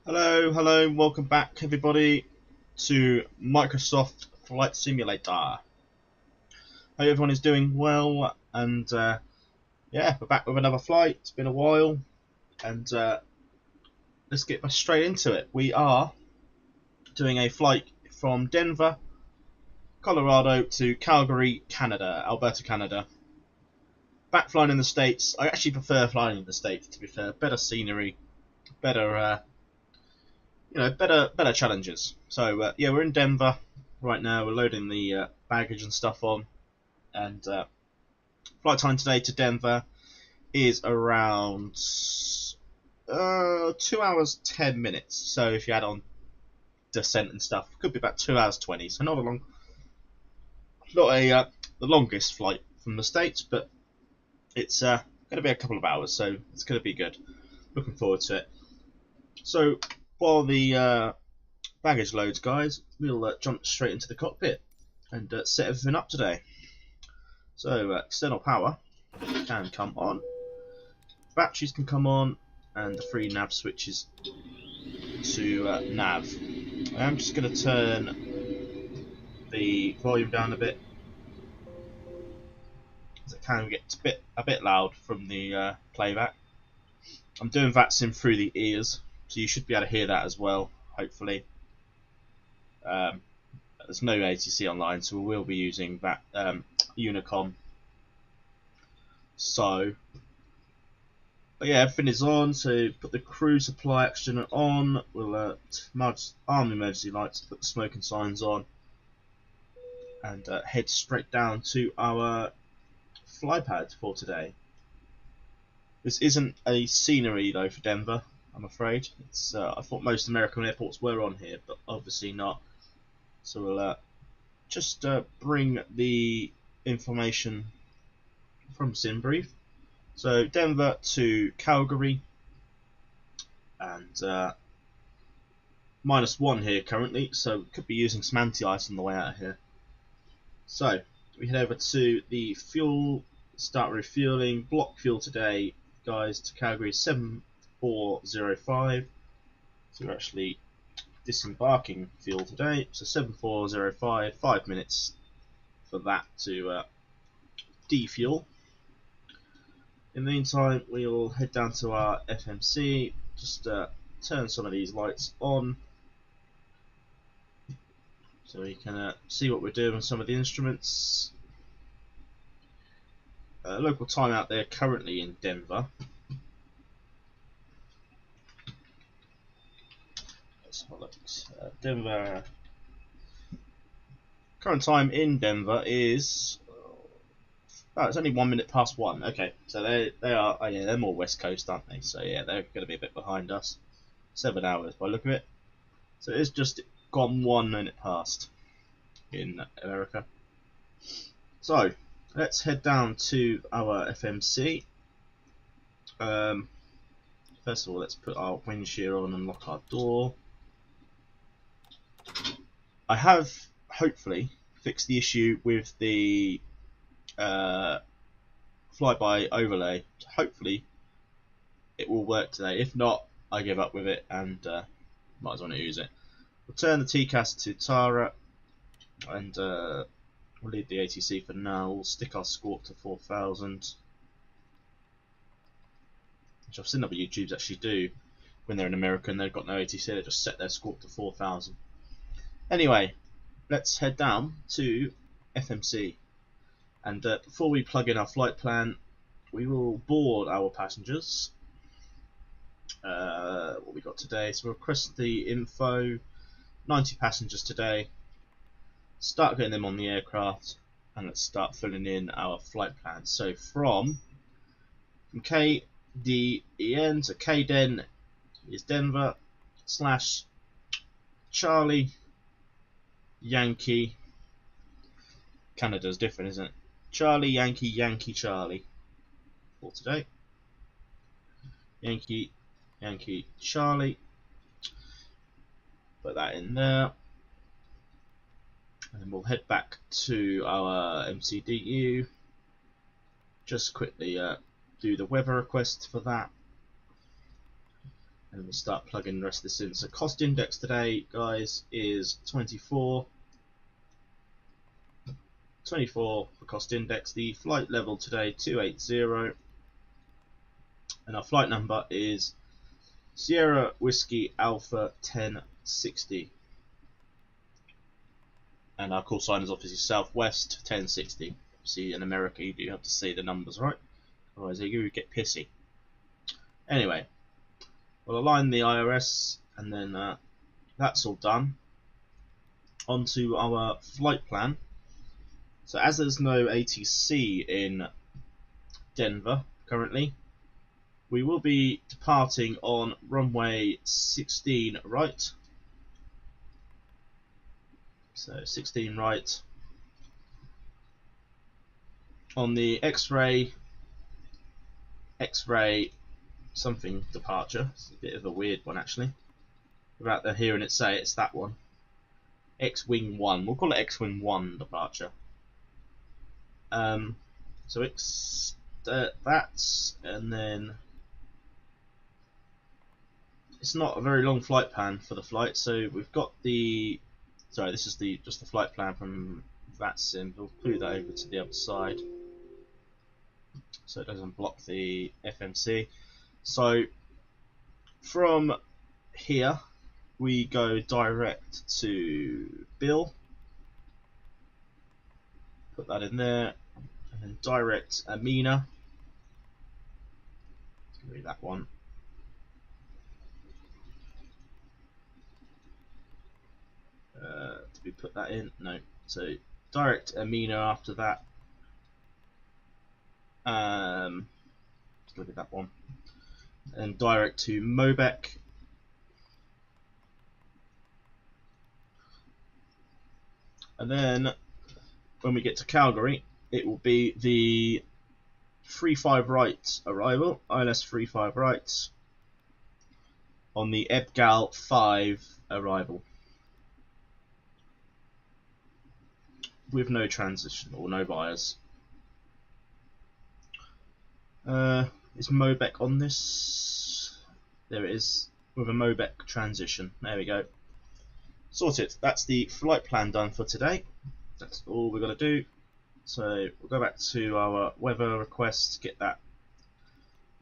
Hello, welcome back everybody to Microsoft Flight Simulator. Hope everyone is doing well, and yeah, we're back with another flight. It's been a while, and let's get straight into it. We are doing a flight from Denver, Colorado to Calgary, Canada, Alberta, Canada. Back flying in the States. I actually prefer flying in the States, to be fair. Better scenery, better better challenges. So yeah, we're in Denver right now. We're loading the baggage and stuff on, and flight time today to Denver is around 2 hours 10 minutes. So if you add on descent and stuff, it could be about 2 hours 20. So not the longest flight from the States, but it's going to be a couple of hours, so it's going to be good. Looking forward to it. So while the baggage loads, guys, we'll jump straight into the cockpit and set everything up today. So external power can come on, batteries can come on, and the 3 nav switches to nav. I'm just going to turn the volume down a bit, as it can get a bit loud from the playback. I'm doing Vatsim through the ears, so you should be able to hear that as well, hopefully. There's no ATC online, so we will be using that Unicom. So, but yeah, everything is on. So put the crew supply oxygen on. We'll arm the emergency lights, put the smoking signs on, and head straight down to our fly pad for today. This isn't a scenery though for Denver, I'm afraid. It's I thought most American airports were on here, but obviously not. So we'll just bring the information from SimBrief. So Denver to Calgary, and -1 here currently, so we could be using some anti-ice on the way out of here. So we head over to the fuel, start refueling. Block fuel today, guys, to Calgary is 7405. So we're actually disembarking fuel today. So 7405, 5 minutes for that to defuel. In the meantime, we'll head down to our FMC, just turn some of these lights on so we can see what we're doing with some of the instruments. Local time out there currently in Denver. Let's have a look. Denver. Current time in Denver is. Oh, it's only 1 minute past 1. Okay, so they are. Oh yeah, they're more West Coast, aren't they? So yeah, they're going to be a bit behind us. 7 hours by the look of it. So it's just gone 1 minute past in America. So let's head down to our FMC. First of all, let's put our wind shear on and lock our door. I have hopefully fixed the issue with the flyby overlay. Hopefully it will work today. If not, I give up with it and might as well not use it. We'll turn the TCAS to Tara, and we'll leave the ATC for now. We'll stick our squawk to 4000, which I've seen other YouTubes actually do when they're in America and they've got no ATC. They just set their squawk to 4000. Anyway, let's head down to FMC. And before we plug in our flight plan, we will board our passengers. What we got today, so we'll request the info. 90 passengers today. Start getting them on the aircraft, and let's start filling in our flight plan. So from KDEN to KDEN is Denver / Charlie Yankee. Canada's different, isn't it? Charlie Yankee Yankee Charlie for today. Yankee Yankee Charlie. Put that in there. And then we'll head back to our MCDU. Just quickly do the weather request for that. And we'll start plugging the rest of this in. So cost index today, guys, is 24. 24 for cost index. The flight level today, 280. And our flight number is Sierra Whiskey Alpha 1060. And our call sign is obviously Southwest 1060. See, in America you do have to say the numbers, right? Otherwise you get pissy. Anyway, we'll align the IRS, and then that's all done. Onto our flight plan. So as there's no ATC in Denver currently, we will be departing on runway 16 right. So 16 right on the X-ray something departure. It's a bit of a weird one actually. Without hearing it say, it's that one. X-Wing 1. We'll call it X-Wing 1 departure. So it's that, and then it's not a very long flight plan for the flight. So we've got the this is just the flight plan from Vatsim. We'll move that over to the other side so it doesn't block the FMC. So from here we go direct to Bill. Put that in there, and then direct Amina. It's gonna be that one. Did we put that in? No. So direct Amina after that. It's gonna be that one. And direct to Mobec. And then when we get to Calgary, it will be the 35 right arrival, ILS 35 right, on the EBGAL 5 arrival, with no transition or no buyers. Is Mobec on this? There it is, with a Mobec transition. There we go. Sorted. That's the flight plan done for today. That's all we've got to do. So we'll go back to our weather request, get that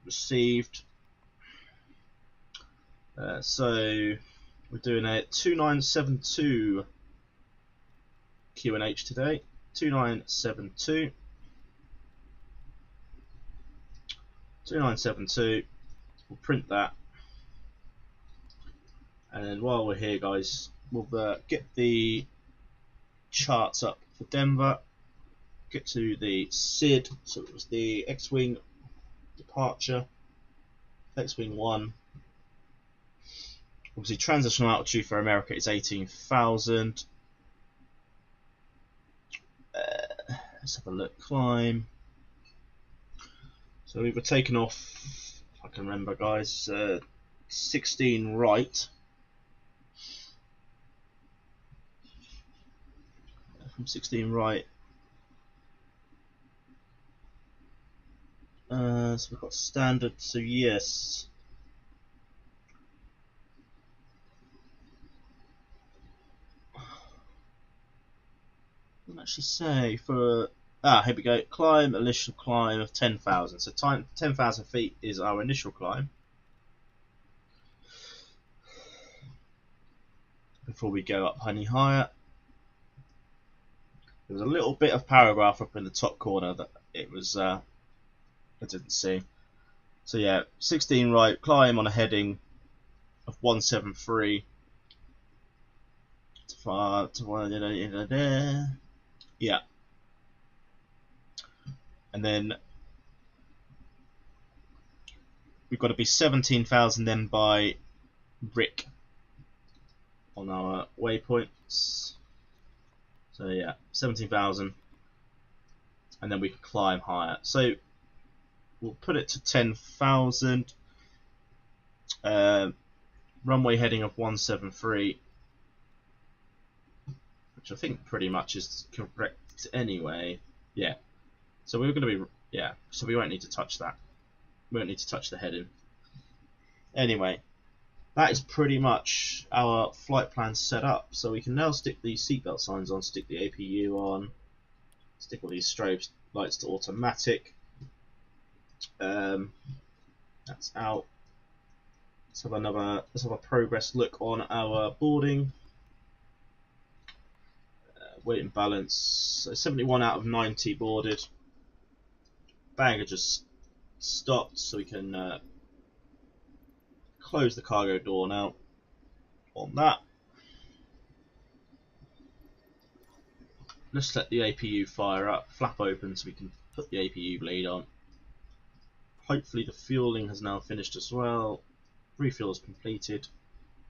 received. So we're doing a 2972 QNH today. 2972. 2972. We'll print that. And then while we're here, guys, we'll get the charts up for Denver. Get to the SID, so it was the X-Wing departure, X-Wing 1. Obviously, transitional altitude for America is 18,000. Let's have a look. Climb. So we were taken off, if I can remember, guys, 16 right. From 16 right. So we've got standard, so yes. Doesn't actually say for. Here we go. Climb, initial climb of 10,000. So 10,000 feet is our initial climb. Before we go up any higher. There was a little bit of paragraph up in the top corner that it was I didn't see. So yeah, 16 right, climb on a heading of 173 yeah, and then we've got to be 17,000 then by Rick on our waypoints. So yeah, 17,000, and then we can climb higher. So we'll put it to 10,000. Runway heading of 173, which I think pretty much is correct anyway. Yeah. So we're going to be, yeah. So we won't need to touch that. We won't need to touch the heading. Anyway, that is pretty much our flight plan set up. So we can now stick the seatbelt signs on, stick the APU on, stick all these strobe lights to automatic. That's out. Let's have a progress look on our boarding. Weight and balance. So 71 out of 90 boarded. Baggage just stopped, so we can close the cargo door now on that. Let's let the APU fire up, flap open so we can put the APU blade on. Hopefully the fueling has now finished as well. Refuel is completed,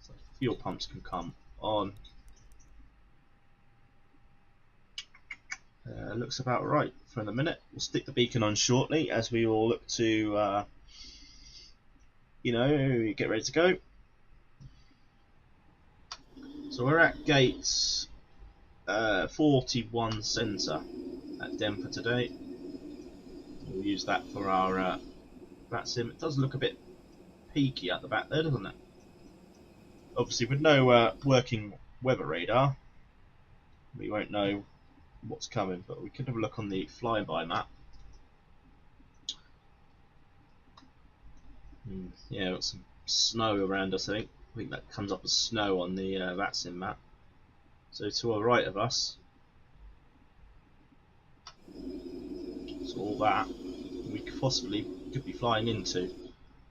so fuel pumps can come on. Looks about right for the minute. We'll stick the beacon on shortly as we all look to, get ready to go. So we're at gate 41 centre at Denver today. We'll use that for our Vatsim. It does look a bit peaky at the back there, doesn't it? Obviously, with no working weather radar, we won't know what's coming, but we can have a look on the flyby map. Yeah, got some snow around us, I think that comes up as snow on the Vatsim map. So to our right of us, so all that we possibly could be flying into.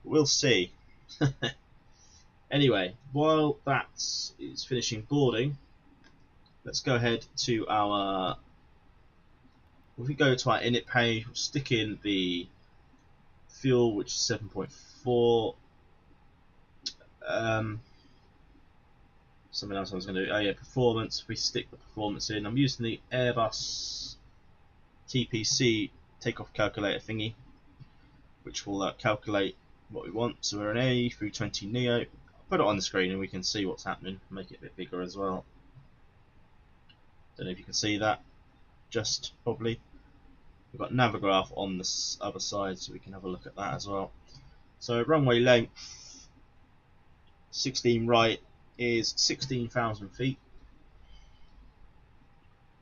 We'll see. Anyway, while that is finishing boarding, let's go ahead to our. If we go to our init page, we'll stick in the fuel, which is 7.4. Something else I was going to do. Oh yeah, performance. If we stick the performance in, I'm using the Airbus TPC takeoff calculator thingy, which will calculate what we want. So we're an A32NX. I'll put it on the screen and we can see what's happening. Make it a bit bigger as well. Don't know if you can see that. Just probably. We've got Navigraph on the other side, so we can have a look at that as well. So runway length 16 right is 16,000 feet.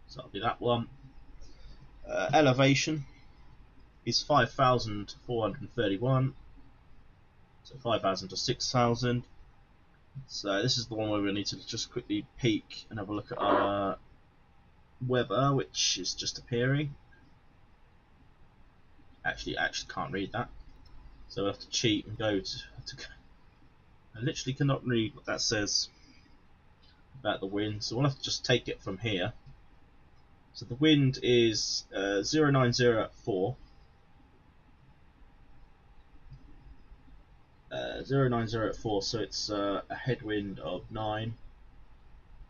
So that'll be that one. Elevation is 5,431. So 5,000 to 6,000. So this is the one where we need to just quickly peek and have a look at our weather, which is just appearing. Actually can't read that, so I have to cheat and go to I literally cannot read what that says about the wind, so we'll have to just take it from here. So the wind is 090 at 4. 090 at 4, so it's a headwind of 9.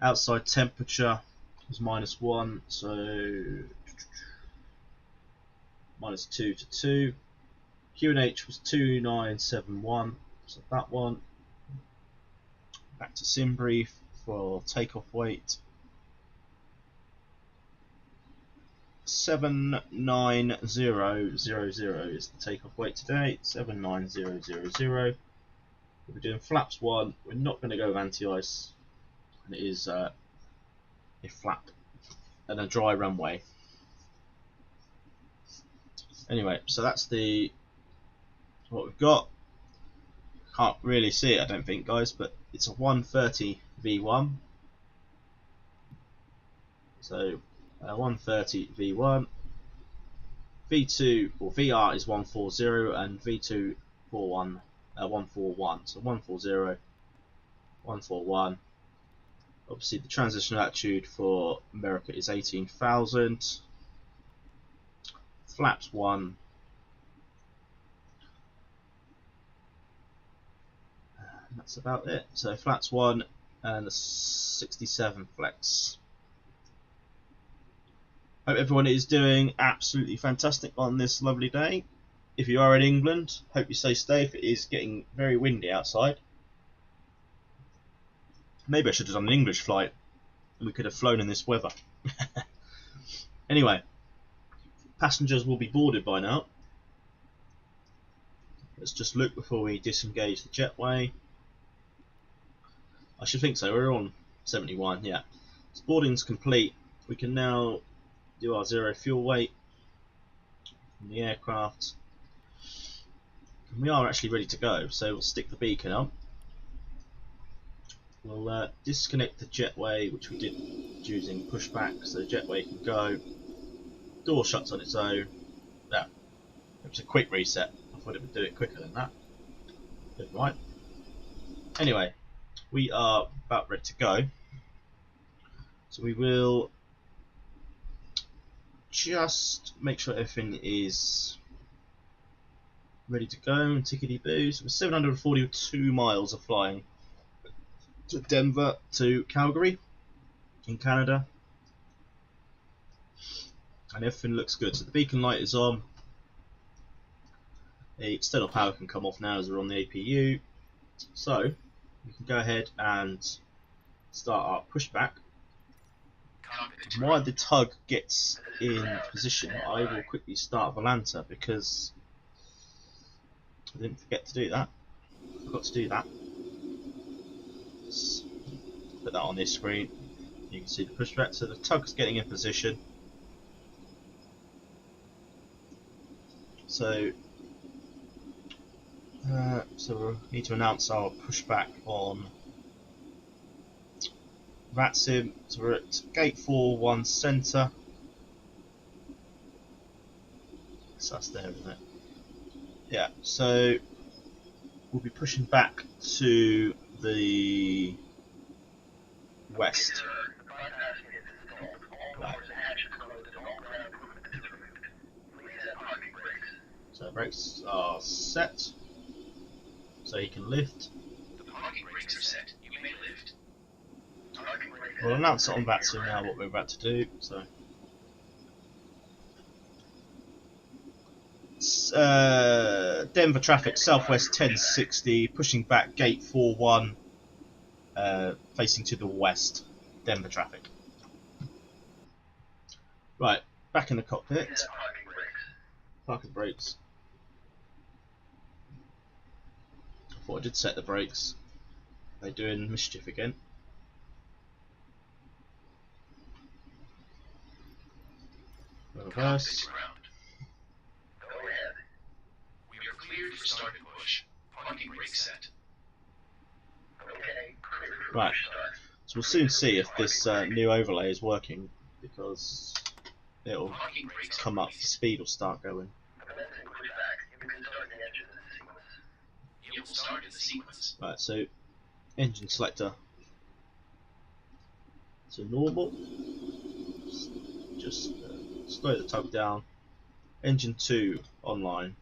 Outside temperature was -1, so -2 to 2. QNH was 2971, so that one. Back to sim brief for takeoff weight. 79000 is the takeoff weight today. 79000. We'll be doing flaps 1. We're not going to go with anti-ice, and it is a flap and a dry runway. Anyway, so that's what we've got. Can't really see it, I don't think, guys, but it's a 130 V1. So 130 V1, V2 or VR is 140, and V2 141. So 140, 141. Obviously, the transition altitude for America is 18,000. Flaps 1. And that's about it. So flaps 1 and a 67 flex. Hope everyone is doing absolutely fantastic on this lovely day. If you are in England, hope you stay safe. It is getting very windy outside. Maybe I should have done an English flight and we could have flown in this weather. Anyway, passengers will be boarded by now. Let's just look before we disengage the jetway. I should think so. We're on 71, yeah. So boarding's complete. We can now do our zero fuel weight from the aircraft. And we are actually ready to go, so we'll stick the beacon up. We'll disconnect the jetway, which we did using pushback, so the jetway can go. Door shuts on its own. Yeah, it was a quick reset. I thought it would do it quicker than that. Didn't right. Anyway, we are about ready to go. So we will just make sure everything is ready to go and tickety boo. So we're 742 miles of flying to Denver to Calgary in Canada, and everything looks good. So the beacon light is on. The external power can come off now as we're on the APU. So we can go ahead and start our pushback. While the tug gets in position, I will quickly start Volanta because I didn't forget to do that. I forgot to do that. Let's put that on this screen. You can see the pushback. So the tug's getting in position. So we need to announce our pushback on Vatsim. So we're at gate 41 centre. So that's there, isn't it? Yeah, so we'll be pushing back to the west. Right. So brakes are set, so you can lift. The parking brakes are set. You may lift. We'll announce it on Vatsim now what we're about to do. So Denver traffic southwest 1060, pushing back gate 41, facing to the west. Denver traffic. Right, back in the cockpit. Parking brakes. I thought I did set the brakes. They're doing mischief again. Reverse. Go ahead. We are cleared for start and push. Parking brake set. Okay. Right. So we'll soon see if this new overlay is working, because it'll come up, the speed will start going. It will start in the sequence. Right, so engine selector to normal. Just slow the tug down. Engine 2 online.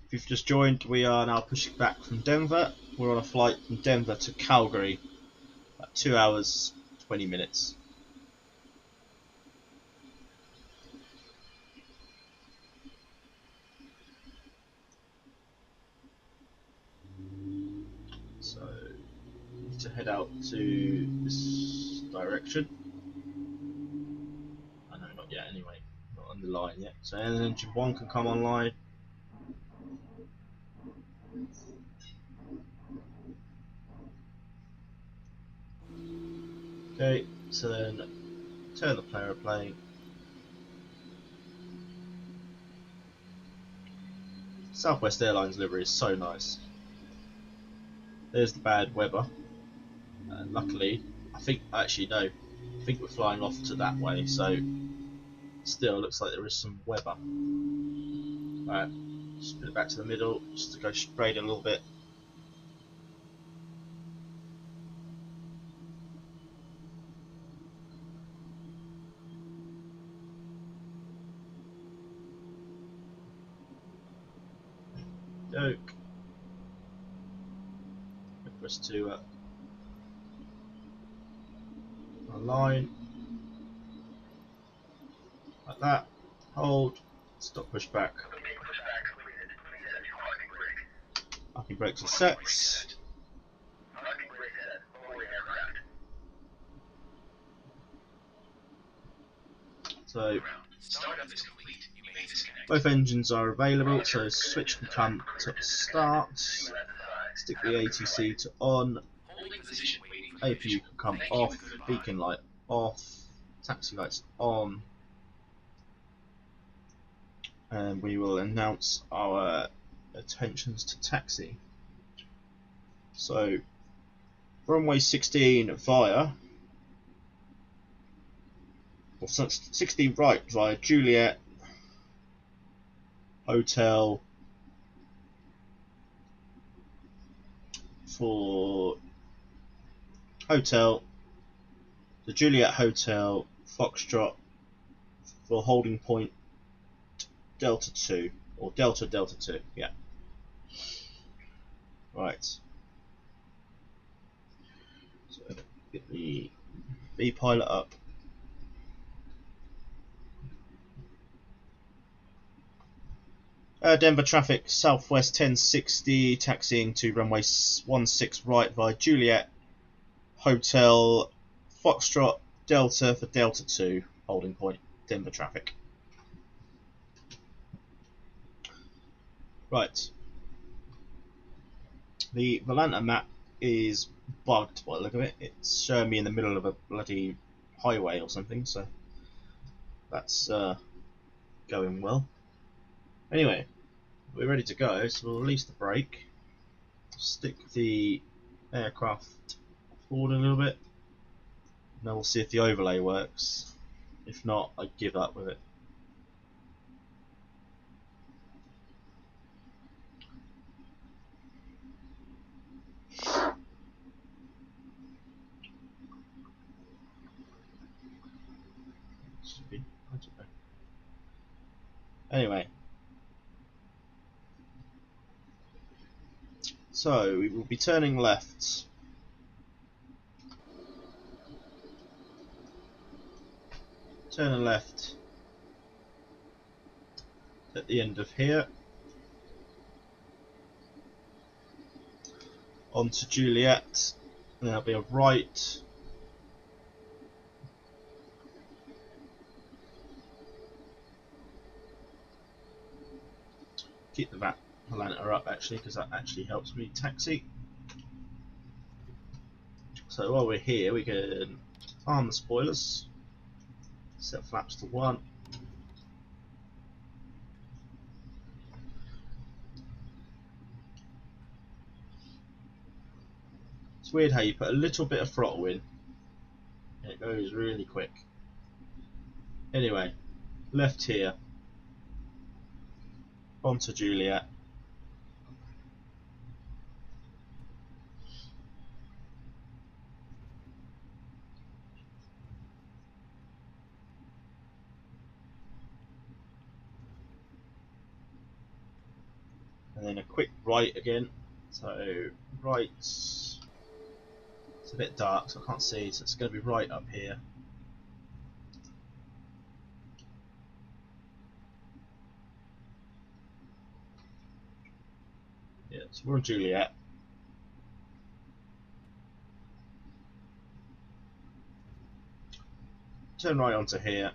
If you've just joined, we are now pushing back from Denver. We're on a flight from Denver to Calgary, about 2 hours 20 minutes. So we need to head out to this direction. Oh no, not yet anyway, not on the line yet. So engine 1 can come online. Okay, so then turn the player plane. Southwest Airlines livery is so nice. There's the bad weather. Luckily, I think actually no, I think we're flying off to that way, so still looks like there is some weather. Right, just put it back to the middle, just to go straight a little bit. Doke. Wait for us to align like that. Hold. Stop pushback. Parking brakes are set. So both engines are available, so switch can come to start, stick the ATC to on, APU can come off, beacon light off, taxi lights on, and we will announce our intentions to taxi. So runway 16 via, or 16 right via Juliet Hotel for hotel, the Juliet Hotel Foxtrot for holding point Delta 2 or Delta 2, yeah. Right. So get the V pilot up. Denver traffic southwest 1060, taxiing to runway 16 right via Juliet Hotel Foxtrot Delta for Delta 2, holding point Denver traffic. Right. The Volanta map is bugged by the look of it. It's showing me in the middle of a bloody highway or something, so that's going well. Anyway, we're ready to go, so we'll release the brake, stick the aircraft forward a little bit, and then we'll see if the overlay works. If not, I give up with it. Should be, I don't know. Anyway, so we will be turning left. Turning left at the end of here. Onto Juliet, and there'll be a right. Keep the Volanta up actually, because that actually helps me taxi. So while we're here, we can arm the spoilers, set flaps to 1. It's weird how you put a little bit of throttle in and it goes really quick. Anyway, left here, onto Juliet. And then a quick right again. So right, it's a bit dark so I can't see, so it's going to be right up here. Yeah, so we're on Juliet. Turn right onto here.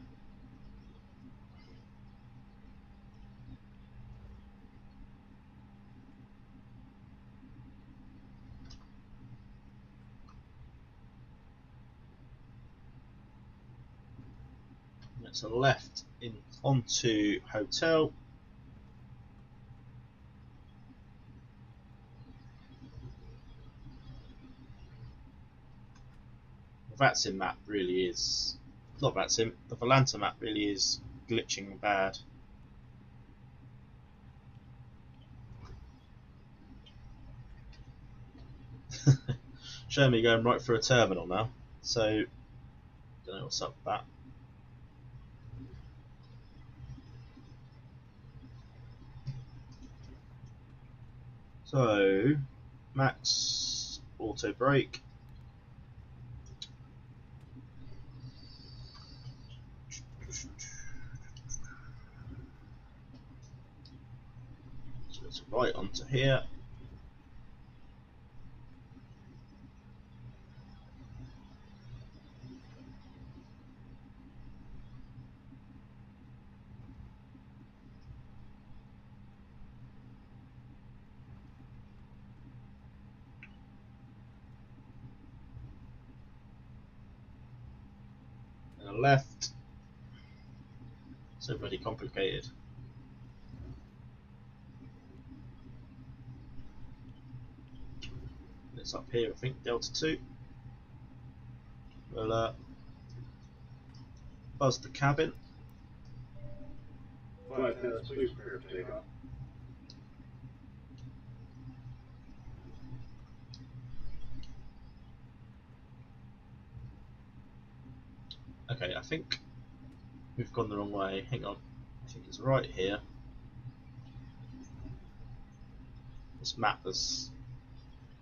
So left in onto hotel. Vatsim map really is, not Vatsim, the Volanta map really is glitching bad. Showing me going right through a terminal now, so don't know what's up with that. So max auto brake. So it's right onto here. And a left. So bloody complicated. It's up here, I think, Delta 2. We'll buzz the cabin. Flight minutes, please prepare for takeoff. Okay, I think we've gone the wrong way. Hang on. I think it's right here. This map has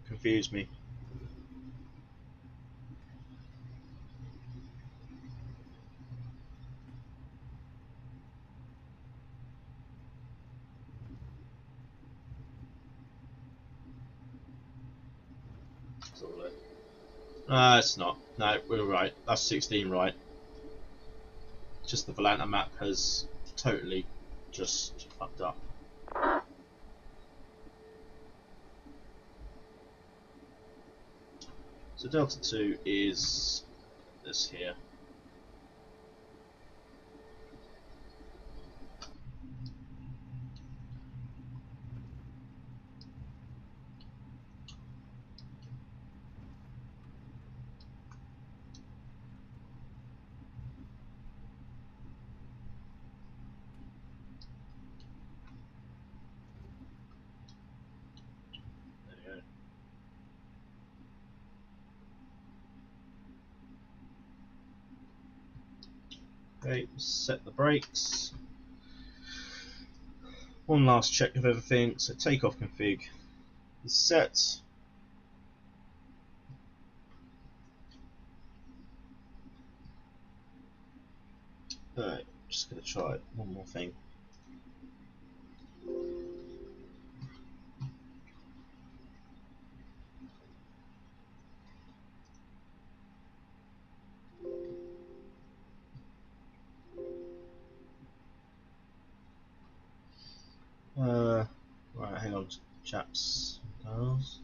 confused me. It's not. No, we were right. That's 16 right. Just the Volanta map has totally just fucked up. So Delta 2 is this here. Okay, set the brakes. One last check of everything. So takeoff config is set. Alright, just gonna try one more thing. Right, hang on, chaps. Girls.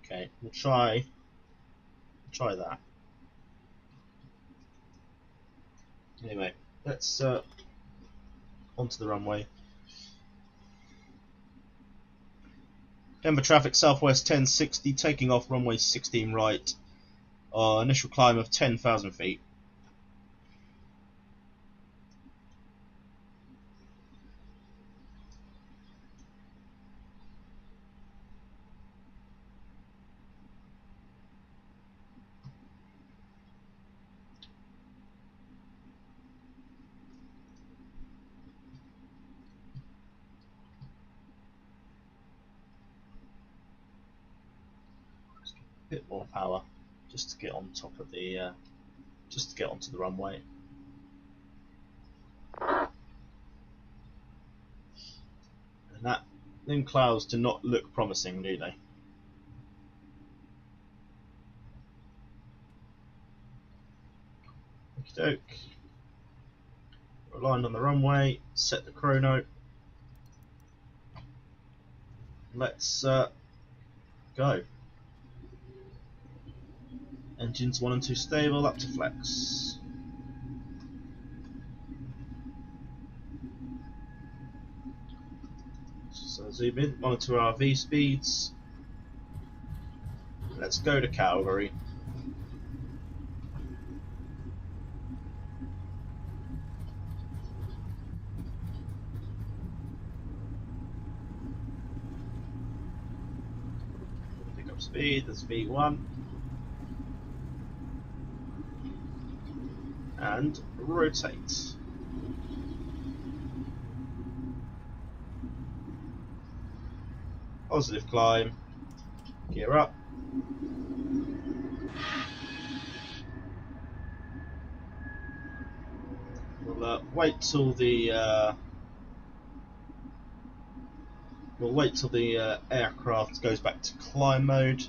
Okay, we'll try that. Anyway, let's onto the runway. Denver traffic southwest 1060, taking off runway 16 right. Initial climb of 10,000 feet. A bit more power, just to get on top of the, just to get onto the runway. And them clouds do not look promising, do they? Okie doke. We're aligned on the runway, set the chrono. Let's go. Engines 1 and 2 stable, up to flex. So zoom in, monitor our V speeds. Let's go to Calgary. Pick up speed, that's V1. And rotate. Positive climb. Gear up. We'll wait till the aircraft goes back to climb mode.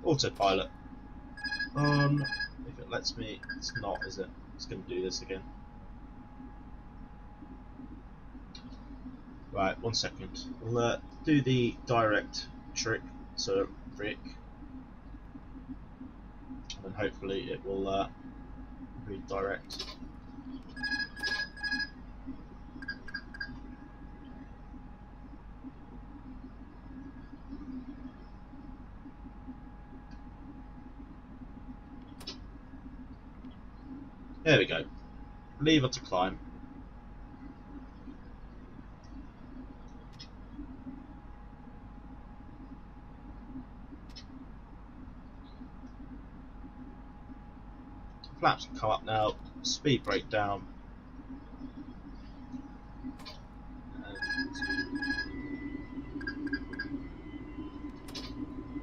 Autopilot on. If it lets me, it's not, is it? It's going to do this again. Right, 1 second. We'll do the direct trick to Rick, and then hopefully it will redirect. There we go. Lever to climb. Flaps can come up now. Speed brake down.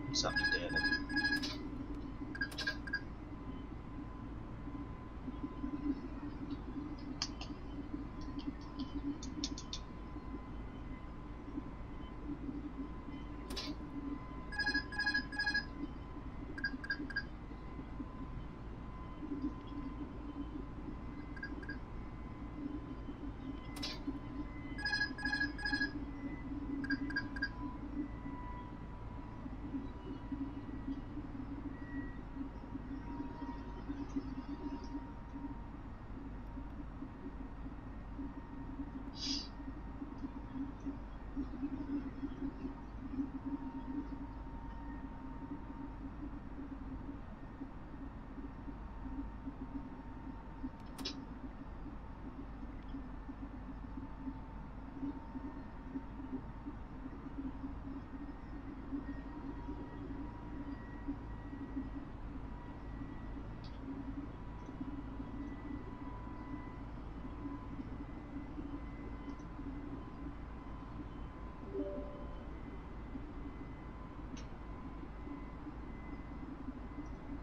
What's happening there then?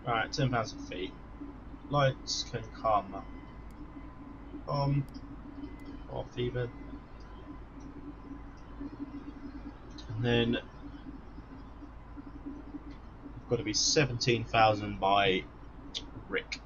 Right, 10,000 feet. Lights can come on, off even. And then we've got to be 17,000 by Rick.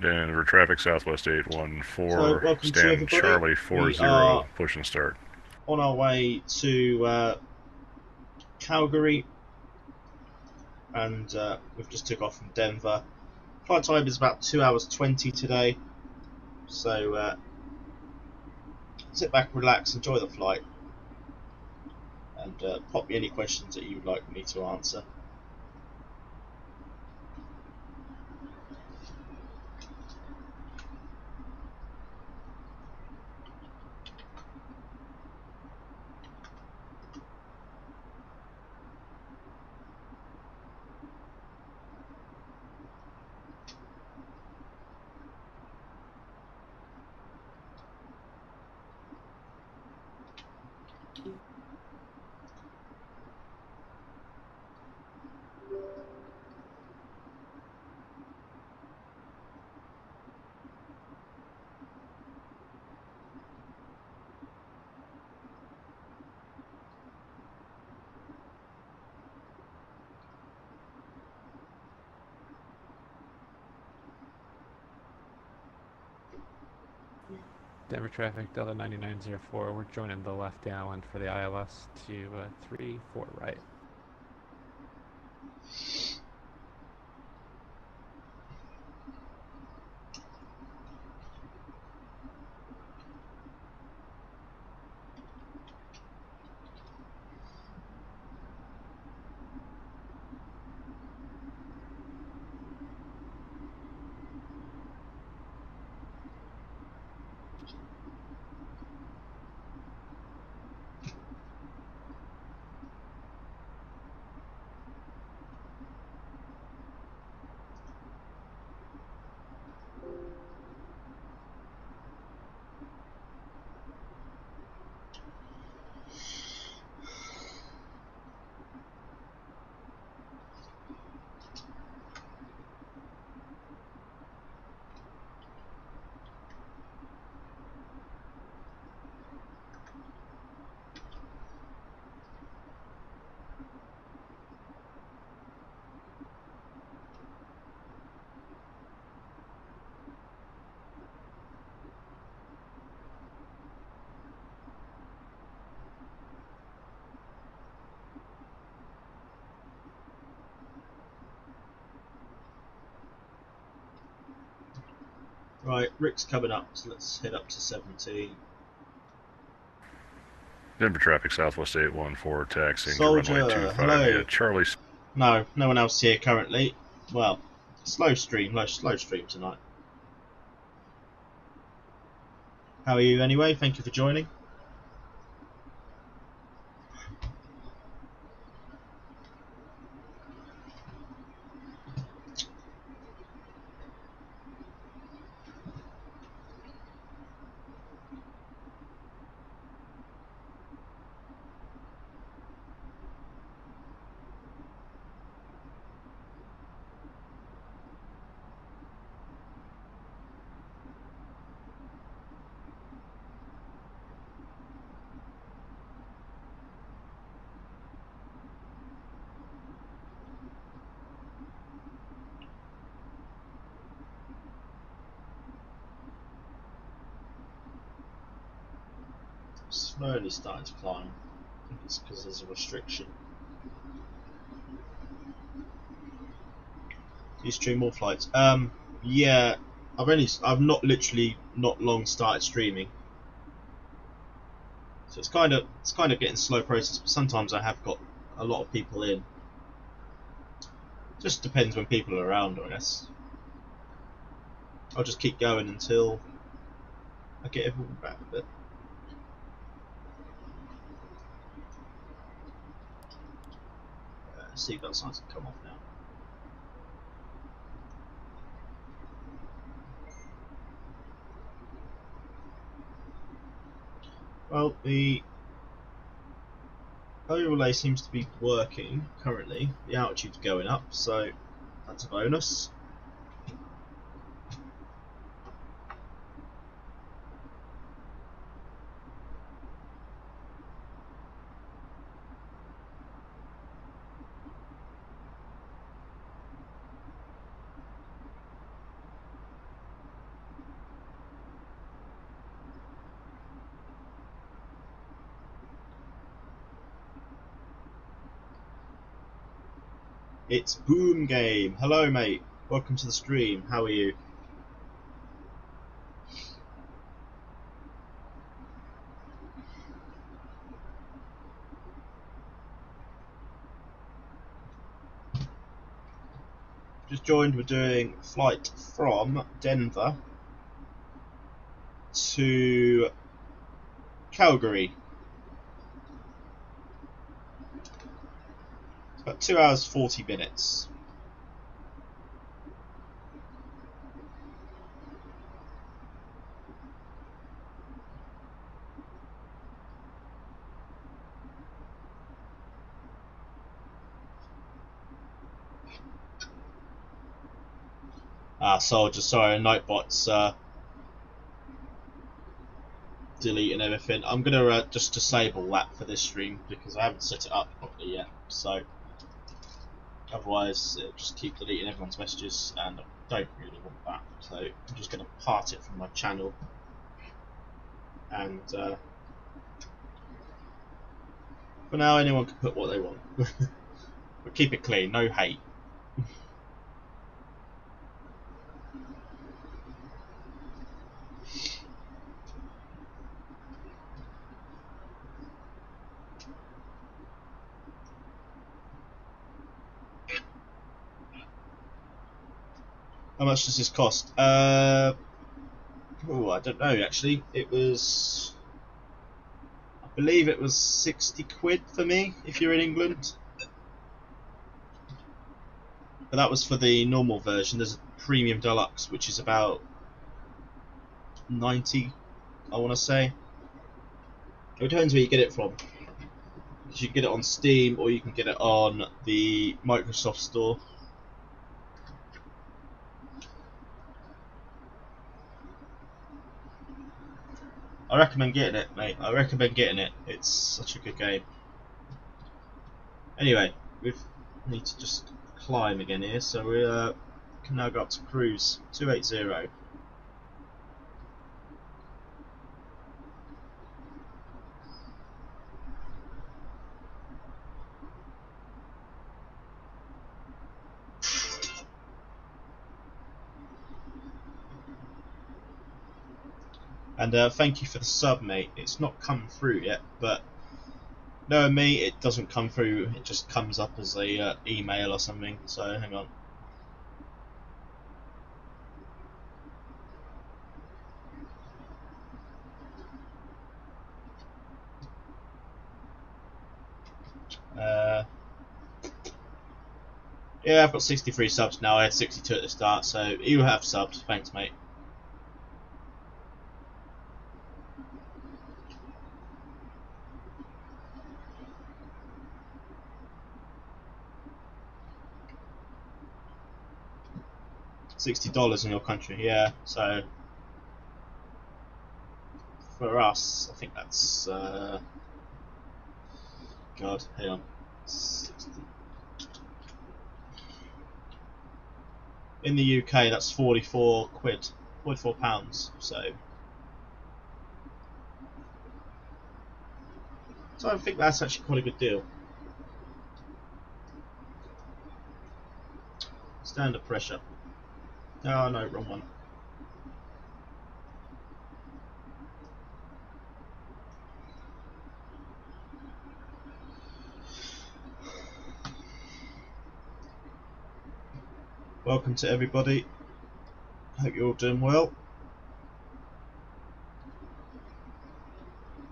Denver traffic southwest 814, So, welcome to stand everybody. Charlie We 40, are push and start. on our way to Calgary, and we've just took off from Denver. Flight time is about 2 hours 20 today, so sit back, relax, enjoy the flight, and pop me any questions that you would like me to answer. Denver traffic, Delta 9904, we're joining the left downwind for the ILS to 3-4 right. Right, Rick's coming up, so let's head up to 17. Denver traffic, Southwest 814, taxiing Soldier, to runway 25 hello. via Charlie. No one else here currently. Well, slow stream tonight. How are you anyway? Thank you for joining. Slowly starting to climb. I think it's because there's a restriction. Do you stream more flights? Yeah, I've not long started streaming, so it's kind of getting slow process. But sometimes I have got a lot of people in. Just depends when people are around, I guess. I'll just keep going until I get everyone back a bit. Seatbelt signs can come off now. Well, the overlay seems to be working currently. The altitude's going up, so that's a bonus. It's Boom Game. Hello, mate. Welcome to the stream. How are you? Just joined. We're doing flight from Denver to Calgary. It's about 2 hours 40 minutes. Soldier, sorry, Nightbot's deleting everything. I'm gonna just disable that for this stream because I haven't set it up properly yet. So otherwise, it'll just keep deleting everyone's messages, and I don't really want that. So I'm just gonna part it from my channel, and for now, anyone can put what they want. But keep it clean, no hate. How much does this cost? I don't know actually. It was, I believe it was 60 quid for me if you're in England. But that was for the normal version. There's a premium deluxe which is about 90, I want to say. It depends where you get it from. You can get it on Steam or you can get it on the Microsoft Store. I recommend getting it, mate. I recommend getting it. It's such a good game. Anyway, we need to just climb again here, so we can now go up to cruise 280. And thank you for the sub, mate. It's not come through yet, but knowing me, it doesn't come through. It just comes up as a email or something. So hang on. Yeah, I've got 63 subs now. I had 62 at the start, so you have subbed. Thanks, mate. $60 in your country, yeah. So for us, I think that's God, hang on. 60. In the UK, that's 44 quid, 44 pounds. So I think that's actually quite a good deal. Stand up pressure. Oh no, wrong one. Welcome to everybody. Hope you're all doing well.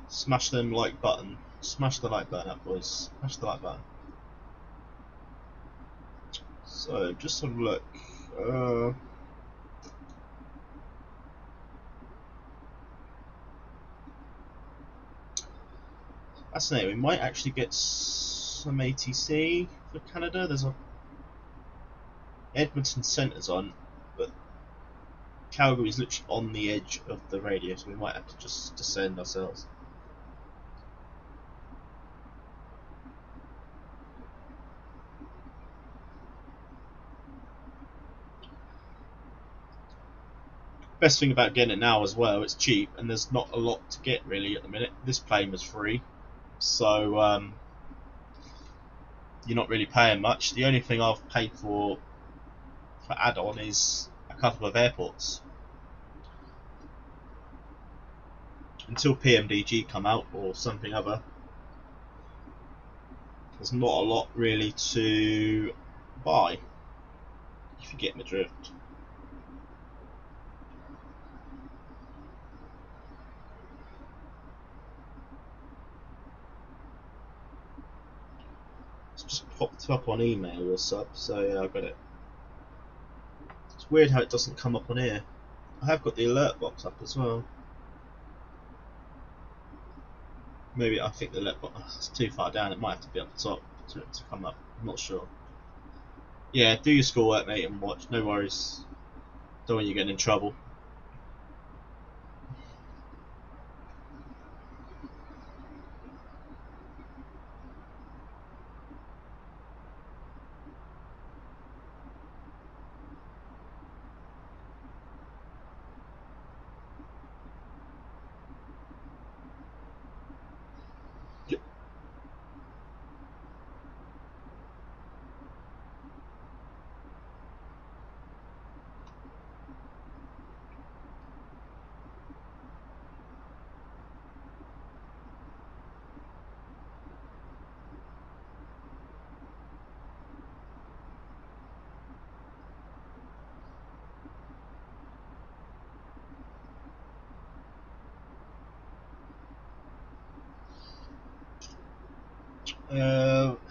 Smash them like button. Smash the like button up, boys. Smash the like button. So just have a look. Fascinating. We might actually get some ATC for Canada. There's a Edmonton Centre's on, but Calgary is literally on the edge of the radio, so we might have to just descend ourselves. Best thing about getting it now as well, it's cheap and there's not a lot to get really at the minute. This plane was free, so you're not really paying much. The only thing I've paid for add-on is a couple of airports. Until PMDG come out or something other, there's not a lot really to buy, if you get my drift. It's just popped up on email or sub, so yeah, I got it. It's weird how it doesn't come up on here. I have got the alert box up as well. Maybe I think the alert box is too far down. It might have to be up the top to come up. I'm not sure. Yeah, do your schoolwork, mate, and watch. No worries. Don't want you getting in trouble.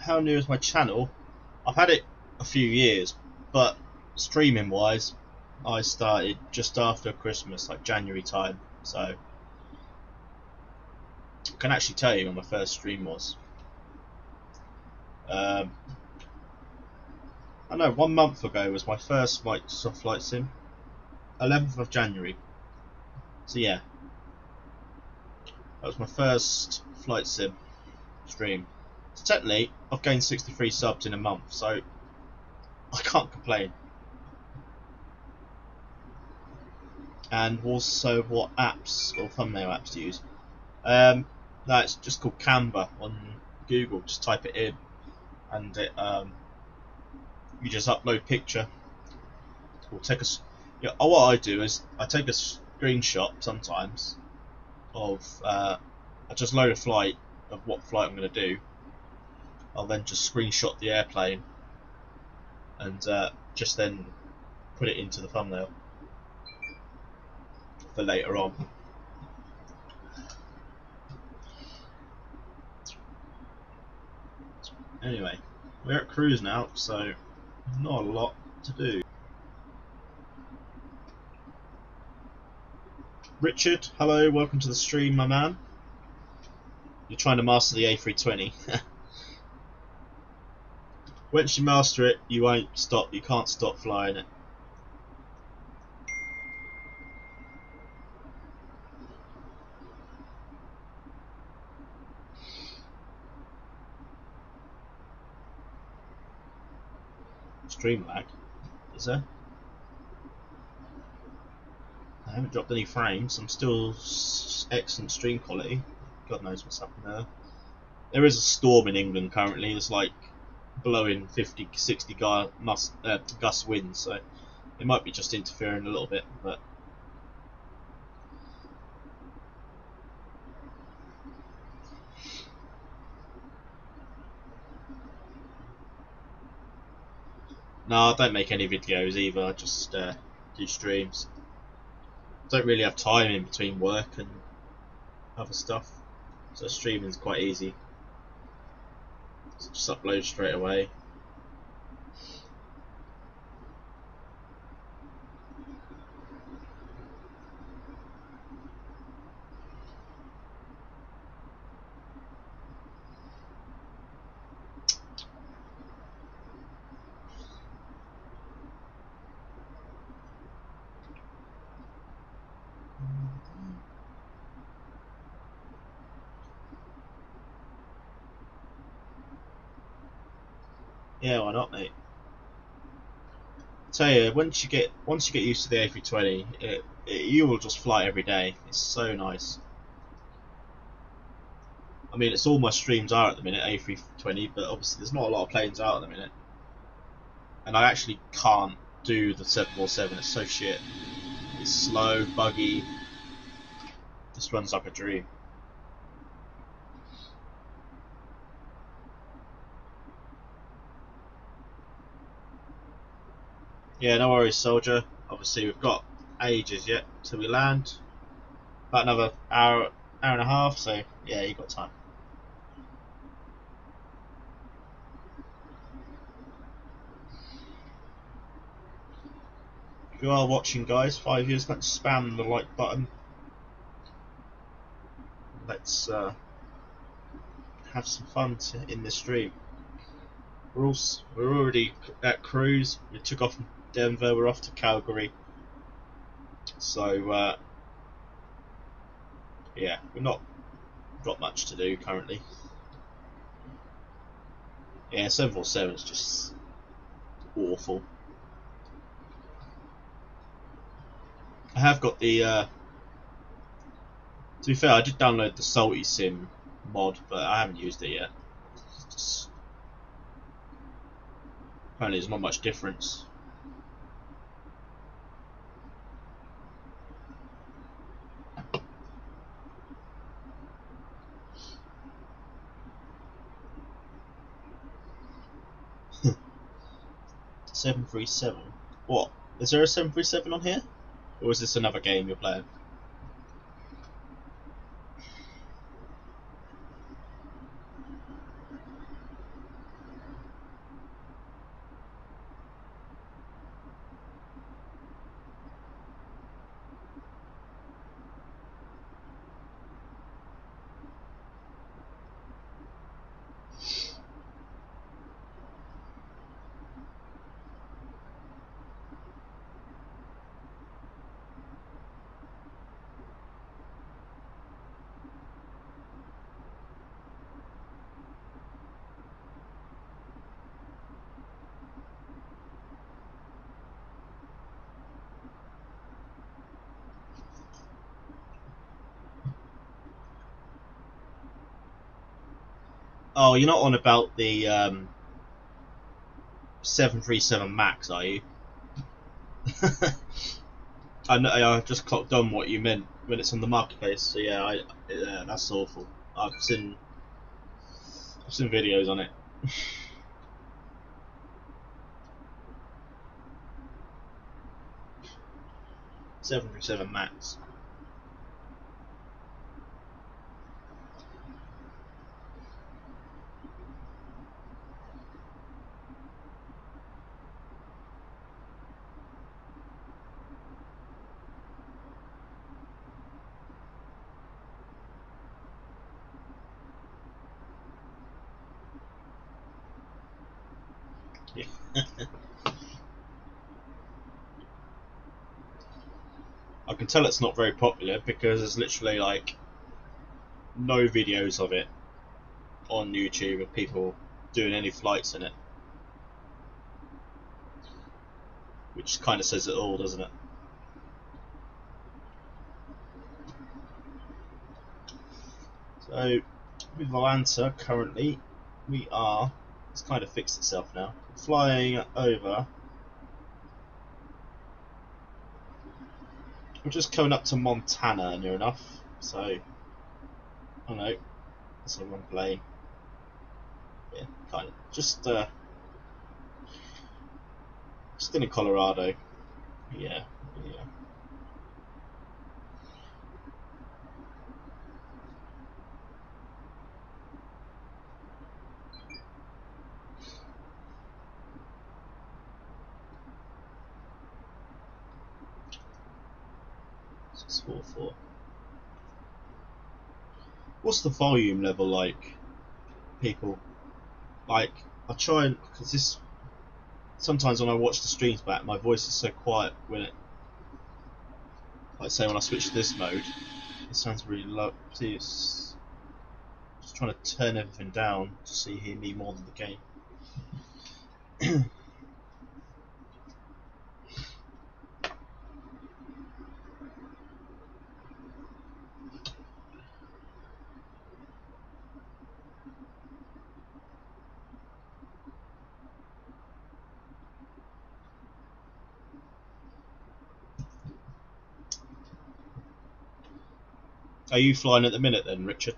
How new is my channel? I've had it a few years, but streaming wise, I started just after Christmas, like January time. So I can actually tell you when my first stream was. I know 1 month ago was my first Microsoft Flight Sim, 11th of January. So yeah, that was my first Flight Sim stream. So technically, I've gained 63 subs in a month, so I can't complain. And also, what apps or thumbnail apps to use? No, it's just called Canva on Google. Just type it in, and it you just upload picture. Or take a. Yeah, what I do is I take a screenshot sometimes of I just load a flight of what flight I'm going to do. I'll then just screenshot the airplane and just then put it into the thumbnail for later on. Anyway, we're at cruise now, so not a lot to do. Richard, hello, welcome to the stream, my man. You're trying to master the A320. Once you master it, you won't stop. You can't stop flying it. Stream lag, is there? I haven't dropped any frames. I'm still excellent stream quality. God knows what's happened there. There is a storm in England currently. It's like blowing 50, 60 gust winds, so it might be just interfering a little bit, but no, I don't make any videos either. I just do streams. Don't really have time in between work and other stuff, so streaming's quite easy. So just upload straight away. Yeah, why not, mate? I tell you, once you get used to the A320, you will just fly every day. It's so nice. I mean, it's all my streams are at the minute, A320, but obviously there's not a lot of planes out at the minute. And I actually can't do the 747, it's so shit. It's slow, buggy, just runs like a dream. Yeah, no worries, soldier. Obviously we've got ages yet till we land. About another hour and a half, so yeah, you got time. If you are watching, guys, 5 years, let's spam the like button. Let's have some fun in this stream. We're already at cruise. We took off from Denver. We're off to Calgary. So yeah, we're not got much to do currently. Yeah, 747 is just awful. I have got the. To be fair, I did download the Salty Sim mod, but I haven't used it yet. Just, apparently, there's not much difference. (737) What? Is there a 737 on here? Or is this another game you're playing? Oh, you're not on about the 737 Max, are you? I know. I just clocked on what you meant when it's on the marketplace. So yeah, yeah, that's awful. I've seen videos on it. 737 Max. Yeah. I can tell it's not very popular because there's literally like no videos of it on YouTube of people doing any flights in it, which kind of says it all, doesn't it? So with Volanta currently we are, it's kind of fixed itself now, flying over. We're just coming up to Montana near enough, so oh no, that's a wrong plane. Yeah, kind of just still in Colorado. Yeah, yeah. (644). What's the volume level like, people? Like, I try and, because this, sometimes when I watch the streams back, my voice is so quiet when it, like say when I switch to this mode, it sounds really low. See, it's just trying to turn everything down to see hear me more than the game. Are you flying at the minute then, Richard?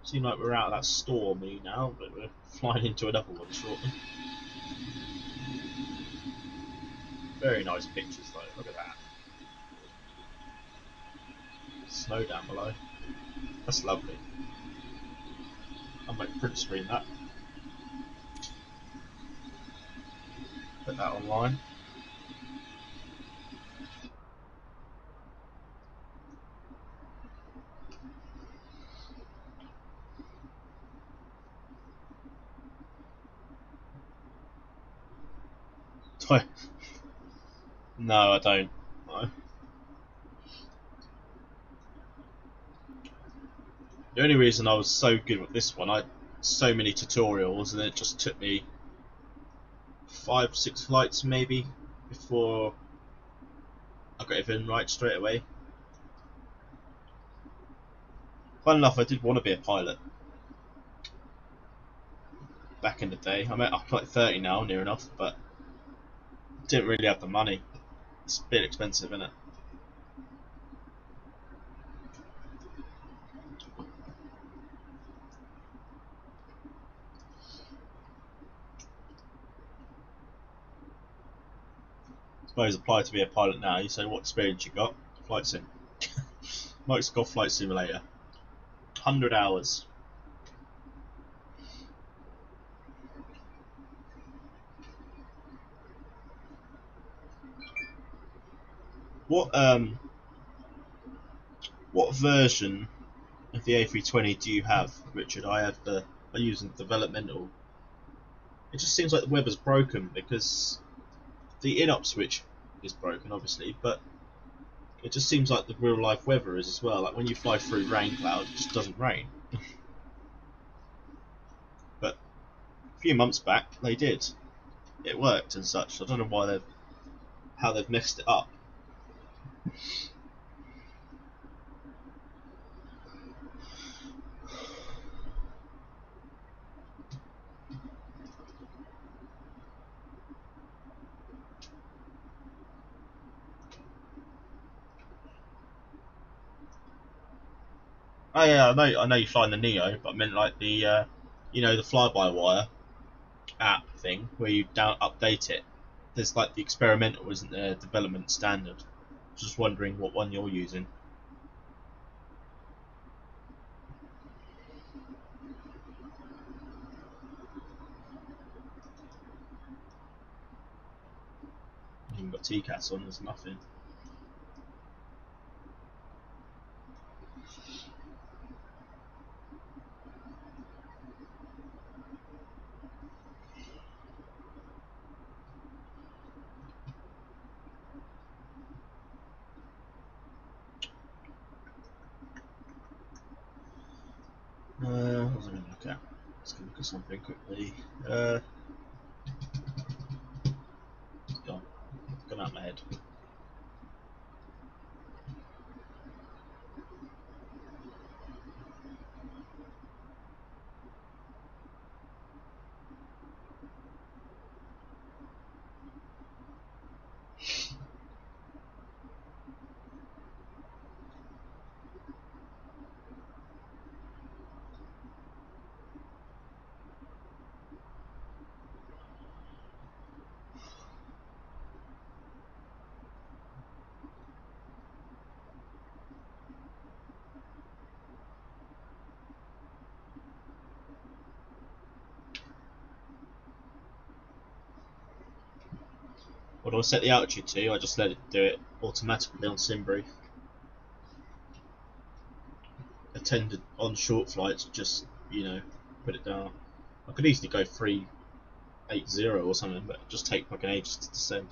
Seem like we're out of that stormy now, but we're flying into another one shortly. Very nice pictures though, look at that. Snow down below. That's lovely. I'll make print screen that. Put that online. No, I don't. No. The only reason I was so good with this one, I had so many tutorials, and it just took me 5-6 flights maybe before I got everything right straight away. Fun enough, I did want to be a pilot back in the day. I'm like 30 now, near enough, but didn't really have the money. It's a bit expensive, isn't it? I suppose apply to be a pilot now. You say what experience you got? Flight sim. Mike's Golf Flight Simulator. 100 hours. What version of the A320 do you have, Richard? I use the developmental. It just seems like the weather's broken because the in-up switch is broken, obviously, but it just seems like the real life weather is as well. Like when you fly through rain cloud, it just doesn't rain. But a few months back, they did. It worked and such. I don't know how they've messed it up. Oh yeah, I know you're flying the Neo, but I meant like the the fly-by-wire app thing where you update it. There's like the experimental, isn't there? Development standard. Just wondering what one you're using. You haven't got TCAS on. There's nothing. What was I going to look at? Let's go look at something quickly. It's gone out of my head. What do I set the altitude to? I just let it do it automatically on SimBrief. I tend to, on short flights, just, put it down. I could easily go 380 or something, but just take fucking ages to descend.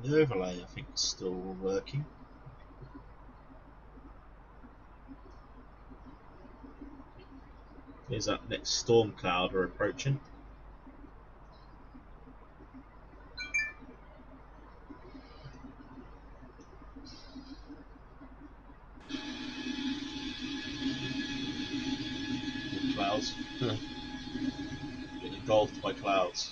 The overlay, I think, is still working. There's that next storm cloud we're approaching. Clouds. Getting engulfed by clouds.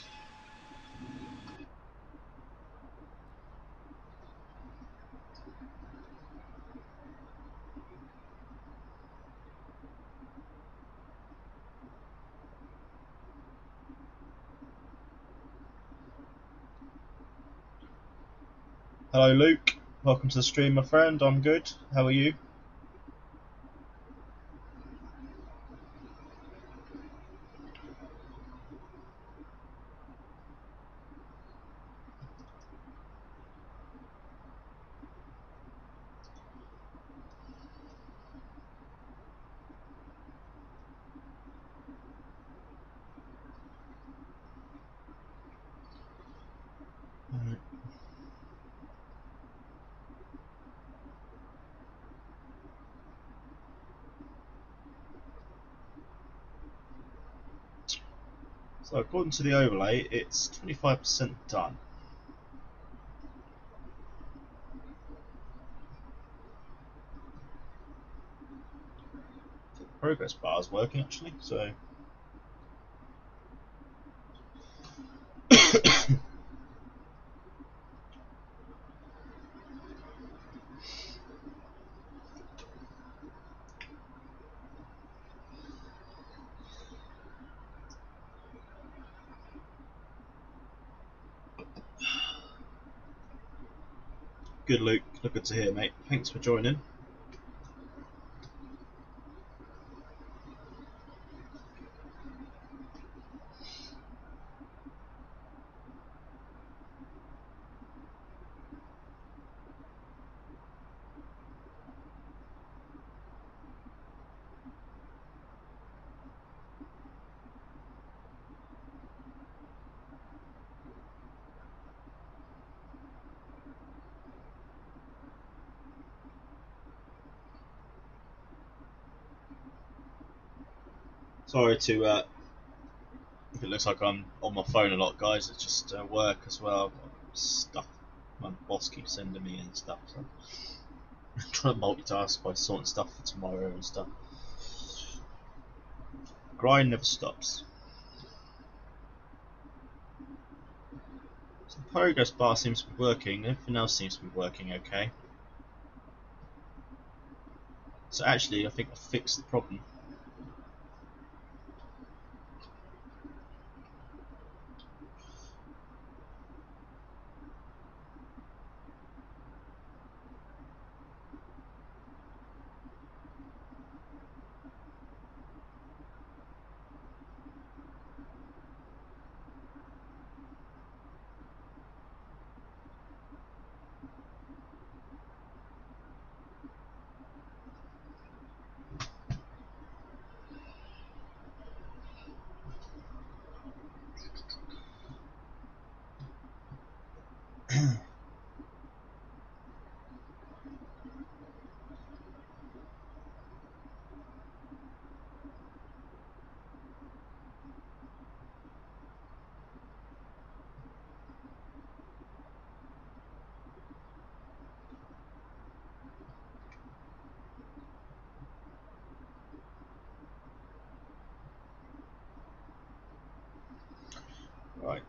Hello Luke, welcome to the stream my friend, I'm good, how are you? So according to the overlay, it's 25% done. The progress bar is working actually, so good Luke, good to hear mate, thanks for joining. Sorry to if it looks like I'm on my phone a lot guys, it's just work as well, I've got stuff my boss keeps sending me and stuff, so I'm trying to multitask by sorting stuff for tomorrow and stuff. Grind never stops. So the progress bar seems to be working, everything else seems to be working okay. So actually I think I fixed the problem. Right.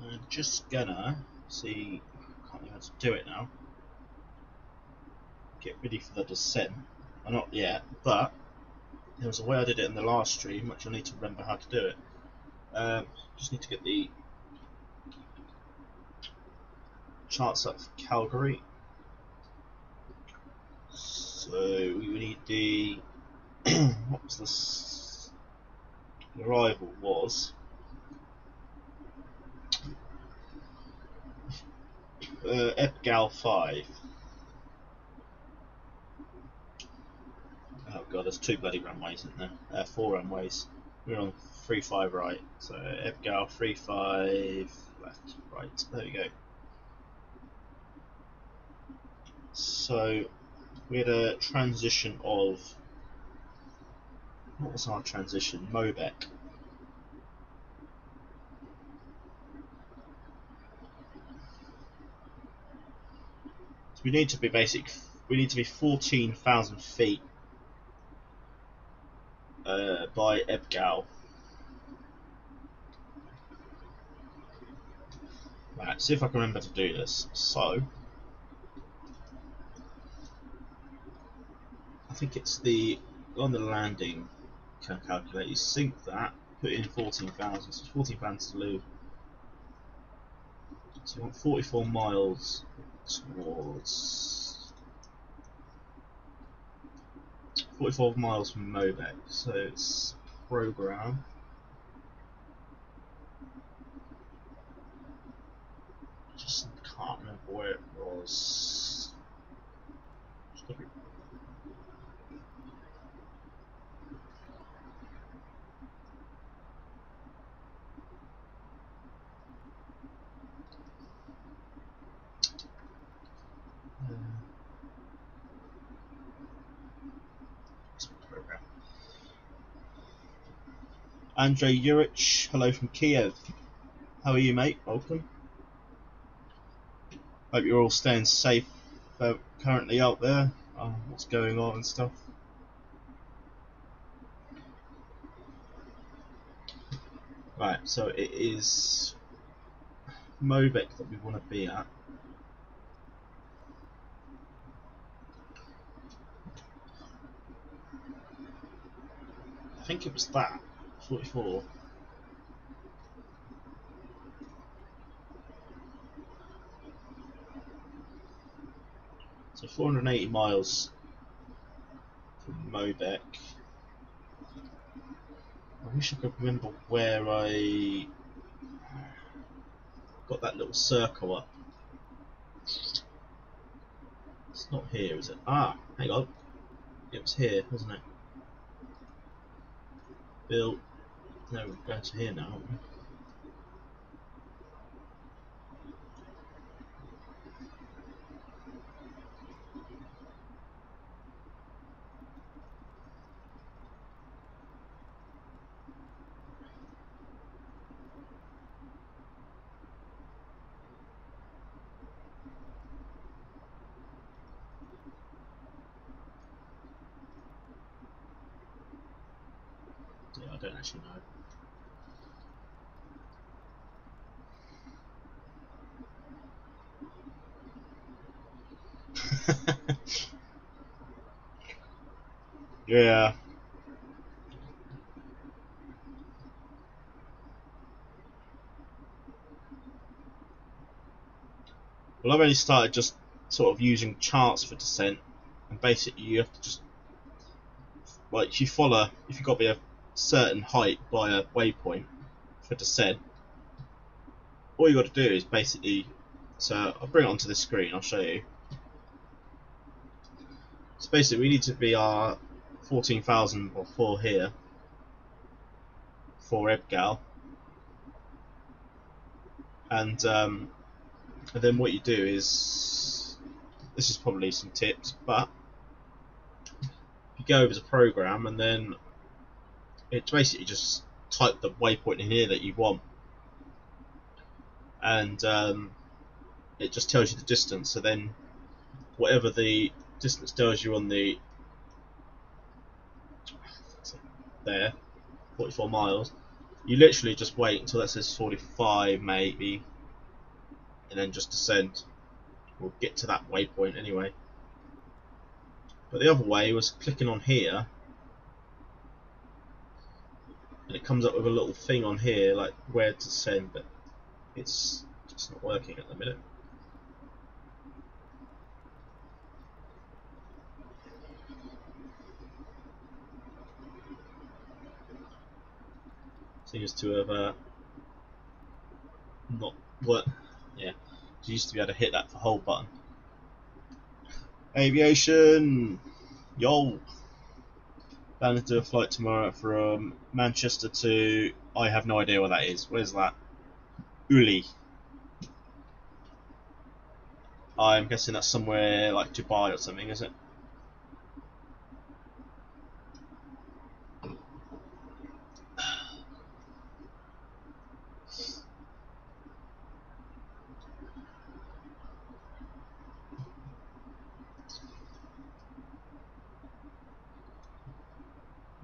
I'm just gonna see, can't even do it now. Get ready for the descent. Well, not yet, but there was a way I did it in the last stream, which I need to remember how to do it. Just need to get the charts up for Calgary. So we need the what was this? The arrival was Epgal 5. Oh god, there's 2 bloody runways, isn't there? 4 runways. We're on 3-5 right, so Epgal 3-5 left, right. There we go. So we had a transition of, what was our transition? Mobec. So we need to be 14,000 feet by Epgal. Right, see if I can remember to do this. So I think it's on the landing can calculate. You sync that, put in 14,000. So 14,000 to lose. So you want 44 miles towards 44 miles from Mobec. So it's program. Just can't remember where it was. Program. Andrei Urich, hello from Kiev. How are you, mate? Welcome. Hope you're all staying safe currently out there. What's going on and stuff. Right, so it is Mobec that we want to be at. I think it was that 44. So 480 miles from Mobec. I wish I could remember where I got that little circle up. It's not here, is it? Ah, hang on. It was here, wasn't it? Built. No, we're going to here now, aren't we? Yeah, I don't actually know. Yeah. Well, I've only started just sort of using charts for descent, and basically you have to just, like, if you've got to be a certain height by a waypoint for descent, all you got to do is basically, so I'll bring it onto the screen, I'll show you. So basically we need to be our 14,000 or 4 here for Ebgal, and then what you do is, this is probably some tips, but you go over to program and then it's basically just type the waypoint in here that you want, and it just tells you the distance. So then whatever the distance tells you on the there 44 miles, you literally just wait until that says 45 maybe, and then just descend. We'll get to that waypoint anyway. But the other way was clicking on here, and it comes up with a little thing on here like where to send, but it's just not working at the minute. Seems to have not worked. Yeah, You used to be able to hit that for hold button. Aviation! Yo! Planning to do a flight tomorrow from Manchester to... I have no idea where that is. Where's that? Uli. I'm guessing that's somewhere like Dubai or something, is it?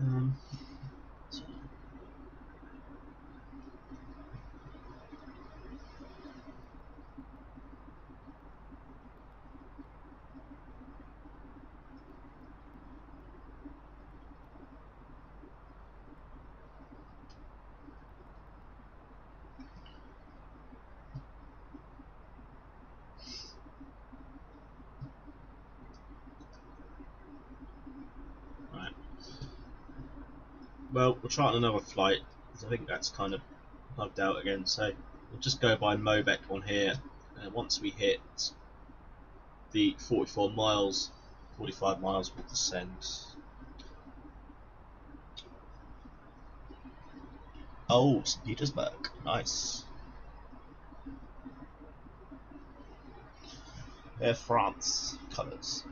Um, right. Well, we'll try on another flight, because I think that's kind of bugged out again, so we'll just go by Mobec on here, and once we hit the 44 miles, 45 miles, we'll descend. Oh, St. Petersburg, nice. Air France colours.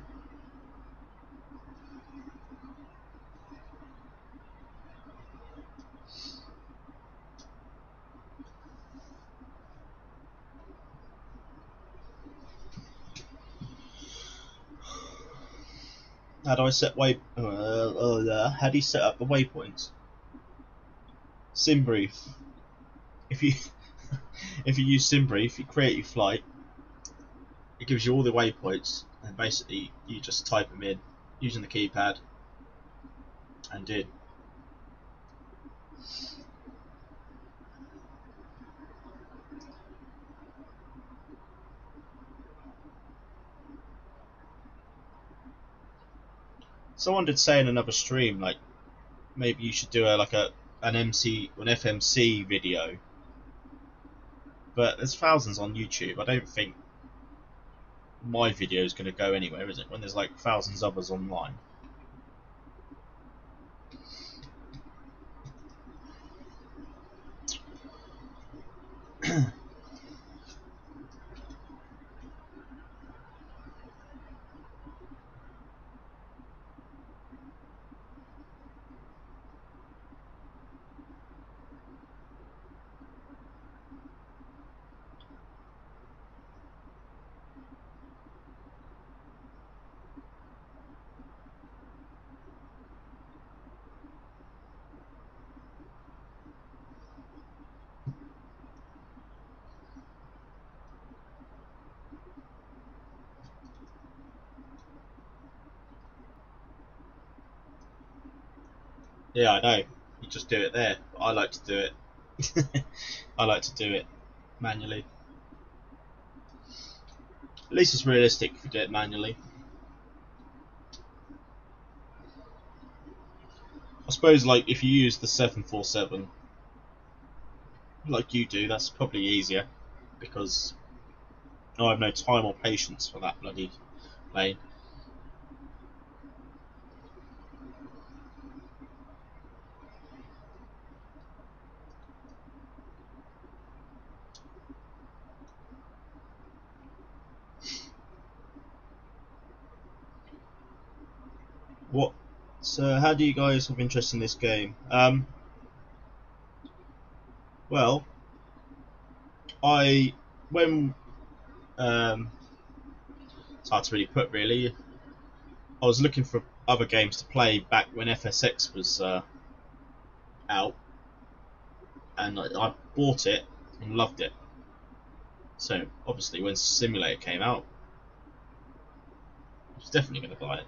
How do I set how do you set up the waypoints? SimBrief. If you if you use SimBrief, you create your flight. It gives you all the waypoints, and basically you just type them in using the keypad, and do. Someone did say in another stream, like maybe you should do an FMC video, but there's thousands on YouTube. I don't think my video is going to go anywhere, is it? When there's like thousands of others online. Yeah, I know. You just do it there. But I like to do it. I like to do it manually. At least it's realistic if you do it manually. I suppose, like, if you use the 747, like you do, that's probably easier, because I have no time or patience for that bloody plane. What? So, how do you guys have interest in this game? Well, when it's hard to really put, really. I was looking for other games to play back when FSX was out, and I bought it and loved it. So obviously, when Simulator came out, I was definitely going to buy it.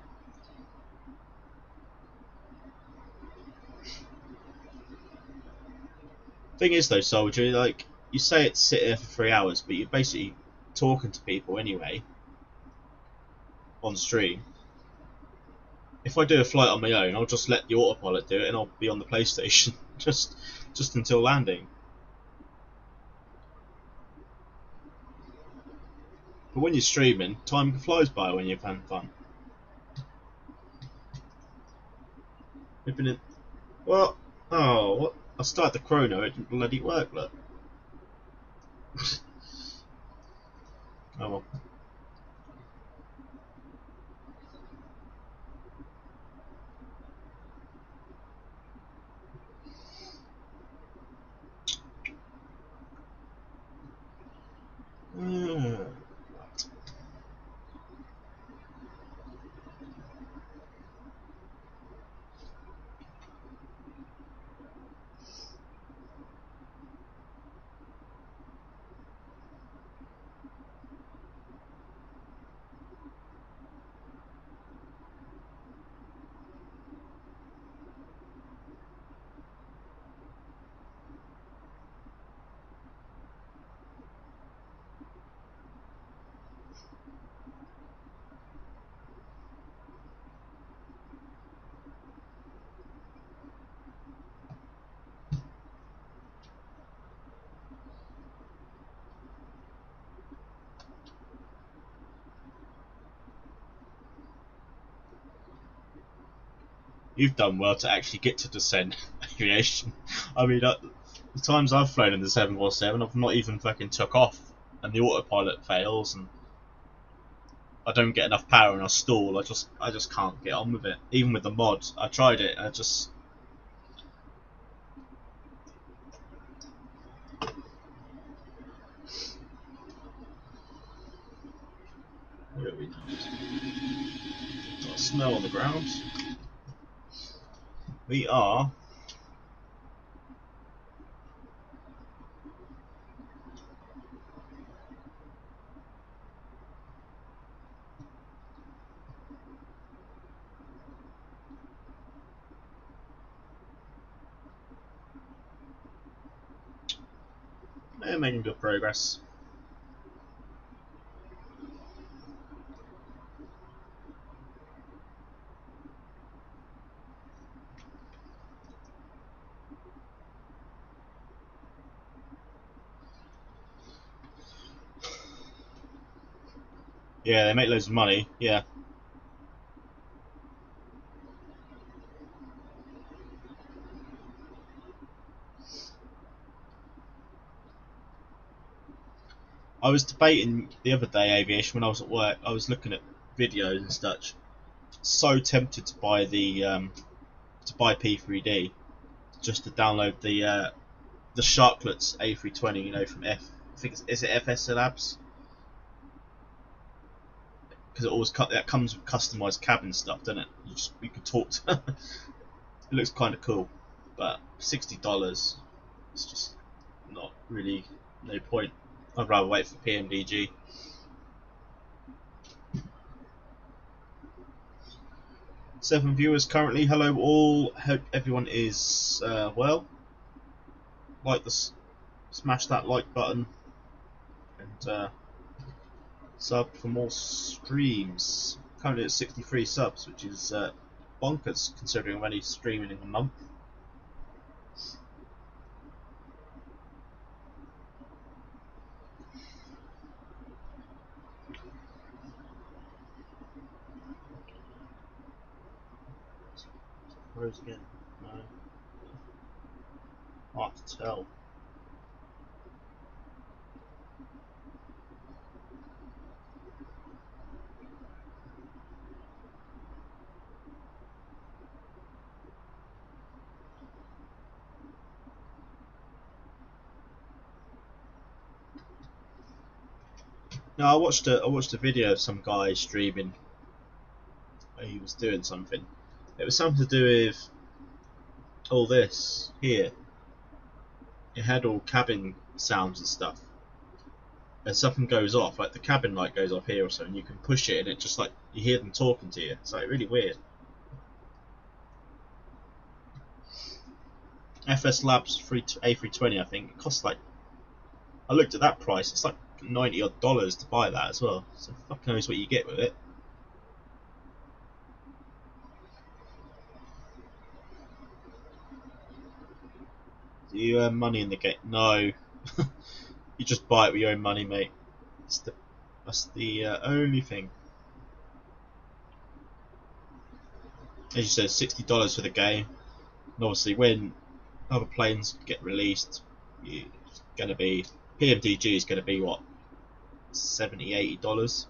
Thing is, though, Soldier, like you say, it's sit there for 3 hours, but you're basically talking to people anyway on stream. If I do a flight on my own, I'll just let the autopilot do it, and I'll be on the PlayStation just until landing. But when you're streaming, time flies by when you're having fun. Flipping it. What? Oh, what? I started the chrono, it didn't bloody work, look. Oh well. Right. You've done well to actually get to descent aviation. I mean, the times I've flown in the 747, I've not even fucking took off, and the autopilot fails, and I don't get enough power, and I stall. I just can't get on with it. Even with the mod, I tried it, and I just. What are we doing? Got snow on the ground. We are. Making good progress. Yeah, they make loads of money. Yeah. I was debating the other day aviation when I was at work. I was looking at videos and such. So tempted to buy the P3D just to download the Sharklets A320, you know, from I think is it FS Labs, because it always that comes with customized cabin stuff, doesn't it? You can talk to. It looks kind of cool, but $60, it's just not really no point. I'd rather wait for PMDG. 7 viewers currently. Hello all. Hope everyone is well. Smash that like button and sub for more streams. Currently at 63 subs, which is bonkers considering I'm only streaming in a month. Rose again? No. Hard to tell. No, I watched a video of some guy streaming. He was doing something. It was something to do with all this here. It had all cabin sounds and stuff. And something goes off, like the cabin light goes off here or something. You can push it, and it just like you hear them talking to you. It's like really weird. FS Labs A320, I think it costs like. I looked at that price. It's like $90 odd to buy that as well. So fuck knows what you get with it. Do you earn money in the game? No. You just buy it with your own money, mate. That's the only thing. As you said, $60 for the game. And obviously, when other planes get released, it's going to be PMDG is going to be what, $70-80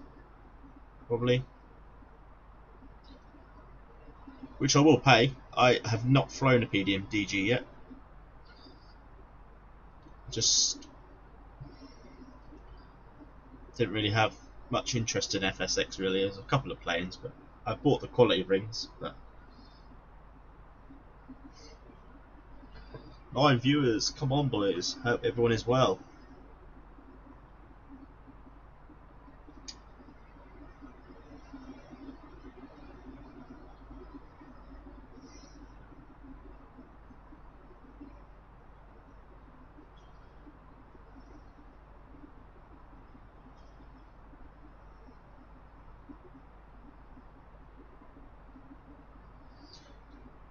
probably, which I will pay. I have not flown a PMDG yet. Just didn't really have much interest in FSX really. There's a couple of planes, but I bought the quality rings. But 9 viewers, come on boys, hope everyone is well.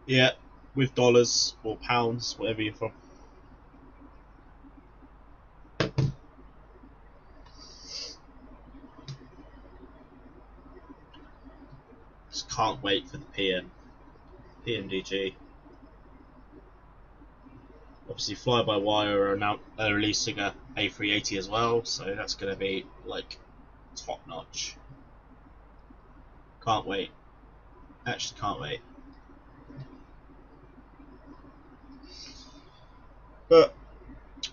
Yeah, with dollars or pounds, whatever you're from. Just can't wait for the PMDG. Obviously, Fly-by-Wire are releasing a A380 as well, so that's going to be like top notch. Can't wait. Actually, can't wait. But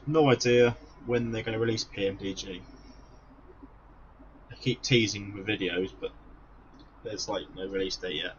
no idea when they're going to release PMDG. I keep teasing with videos, but there's like no release date yet.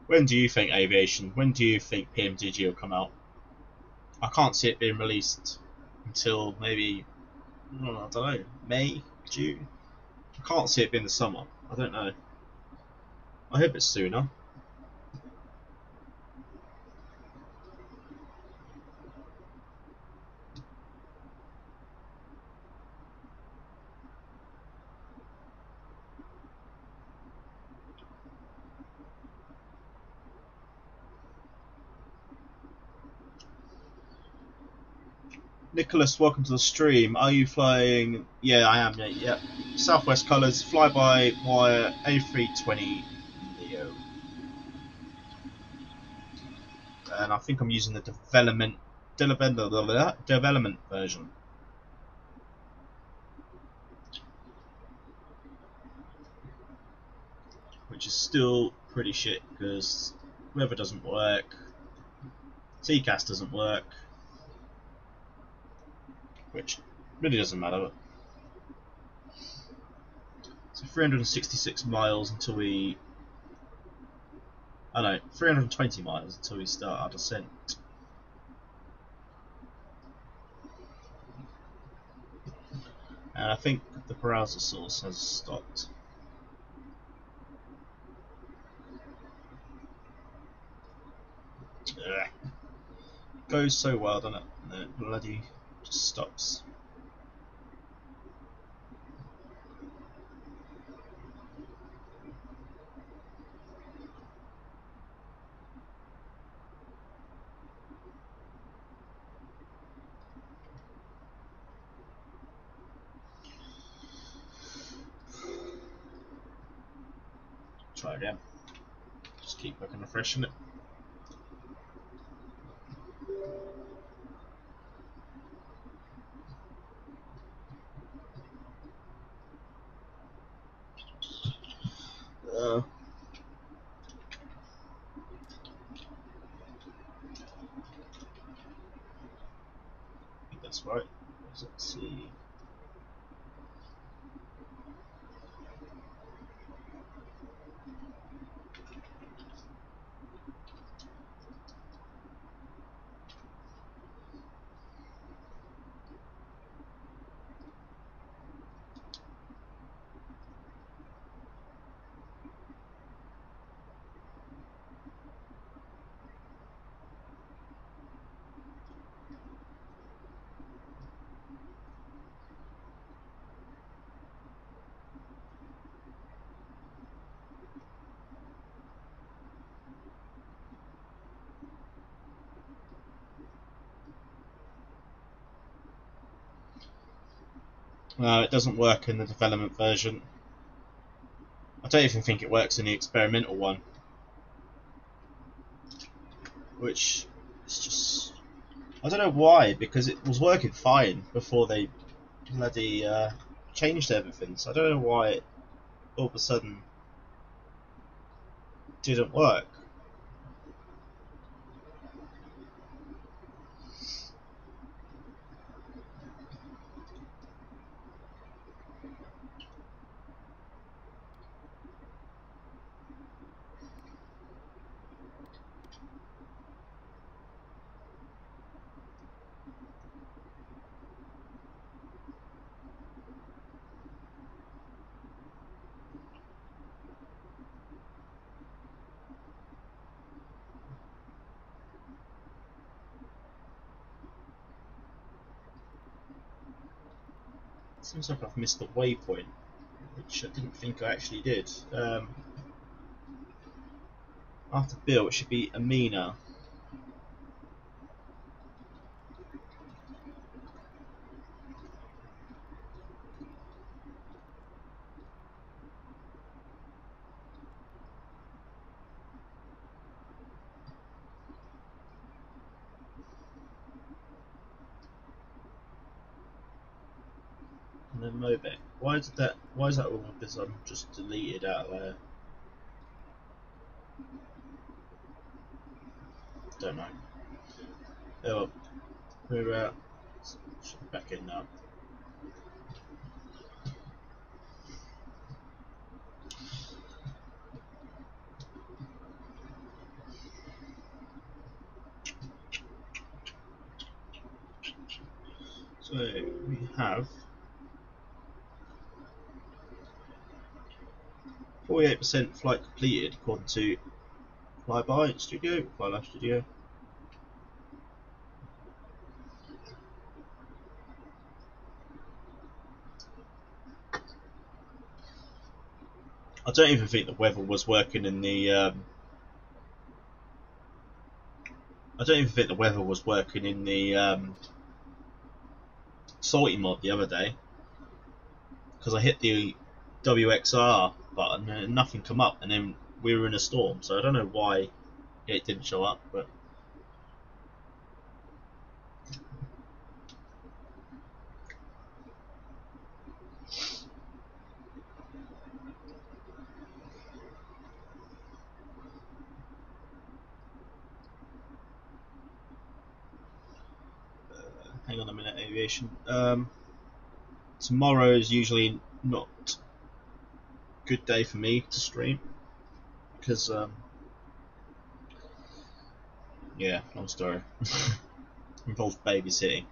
When do you think aviation? When do you think PMDG will come out? I can't see it being released until maybe, I don't know, May, June. I can't see it being the summer. I don't know. I hope it's sooner. Nicholas, welcome to the stream. Are you flying? Yeah, I am. Yeah. Southwest Colours, fly-by-wire A320 Neo, and I think I'm using the development version, which is still pretty shit because weather doesn't work, TCAS doesn't work, which really doesn't matter. So 366 miles until we, I don't know, 320 miles until we start our descent. And I think the browser source has stopped. Ugh. Goes so well, doesn't it? And then it bloody just stops. Try again. Just keep fucking refreshing it. I think that's right. Let's see. No, it doesn't work in the development version. I don't even think it works in the experimental one. Which is just... I don't know why, because it was working fine before they bloody changed everything. So I don't know why it all of a sudden didn't work. Seems like I've missed the waypoint, which I didn't think I actually did. After Bill, it should be Amina. And then Mobek. Why is that all of this just deleted out of there? Don't know. Oh well, we're should be back in now. So we have 48% flight completed according to Flyby Studio, Flyby Studio. I don't even think the weather was working in the. I don't even think the weather was working in the salty mod the other day, because I hit the WXR button and nothing come up, and then we were in a storm. So I don't know why it didn't show up, but. Hang on a minute, aviation. Tomorrow is usually not a good day for me to stream because, yeah, long story. Involves babysitting.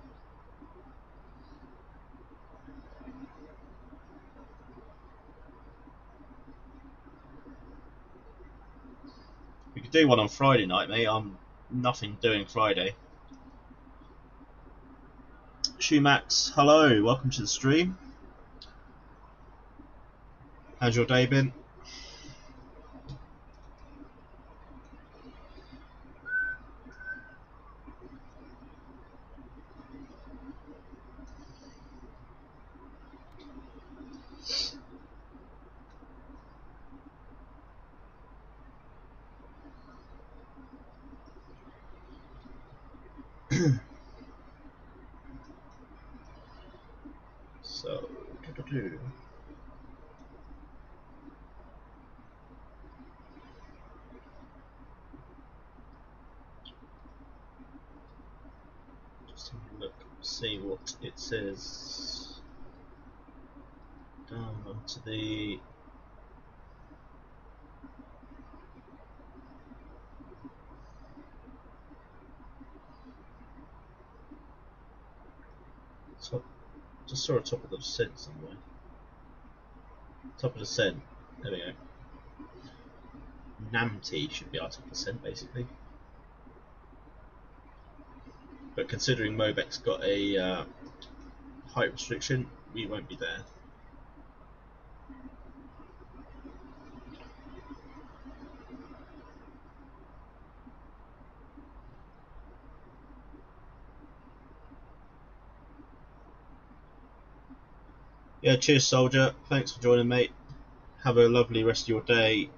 We could do one on Friday night, mate. I'm nothing doing Friday. Shumax, hello, welcome to the stream. How's your day been? So, just have a look, see what it says. Down onto the. Top, just saw a top of the descent somewhere. Top of the descent. There we go. Namty should be our top of the descent, basically. But considering Mobek's got a height restriction, we won't be there. Yeah, cheers, soldier. Thanks for joining, mate. Have a lovely rest of your day.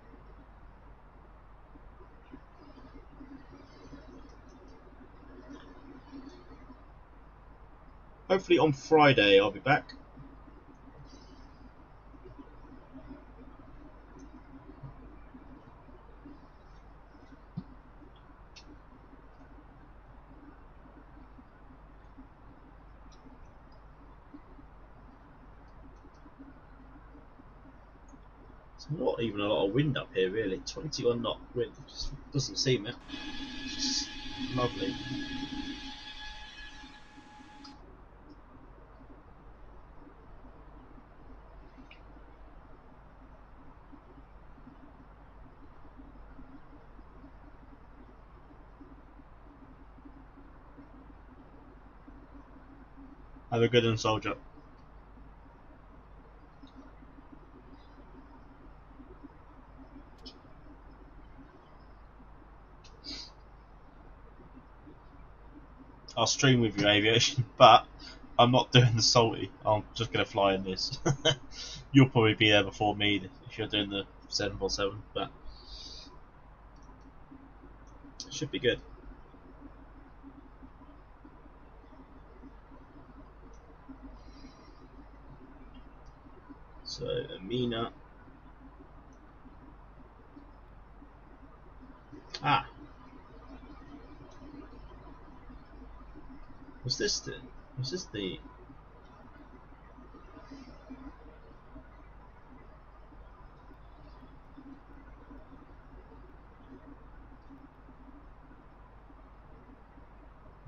Hopefully on Friday I'll be back. There's not even a lot of wind up here, really. 21 knot wind, just doesn't seem it. It's just lovely. Have a good one, soldier. I'll stream with you, aviation, but I'm not doing the salty. I'm just going to fly in this. You'll probably be there before me if you're doing the 747, but it should be good. So, Amina. Ah, was this the? Was this the?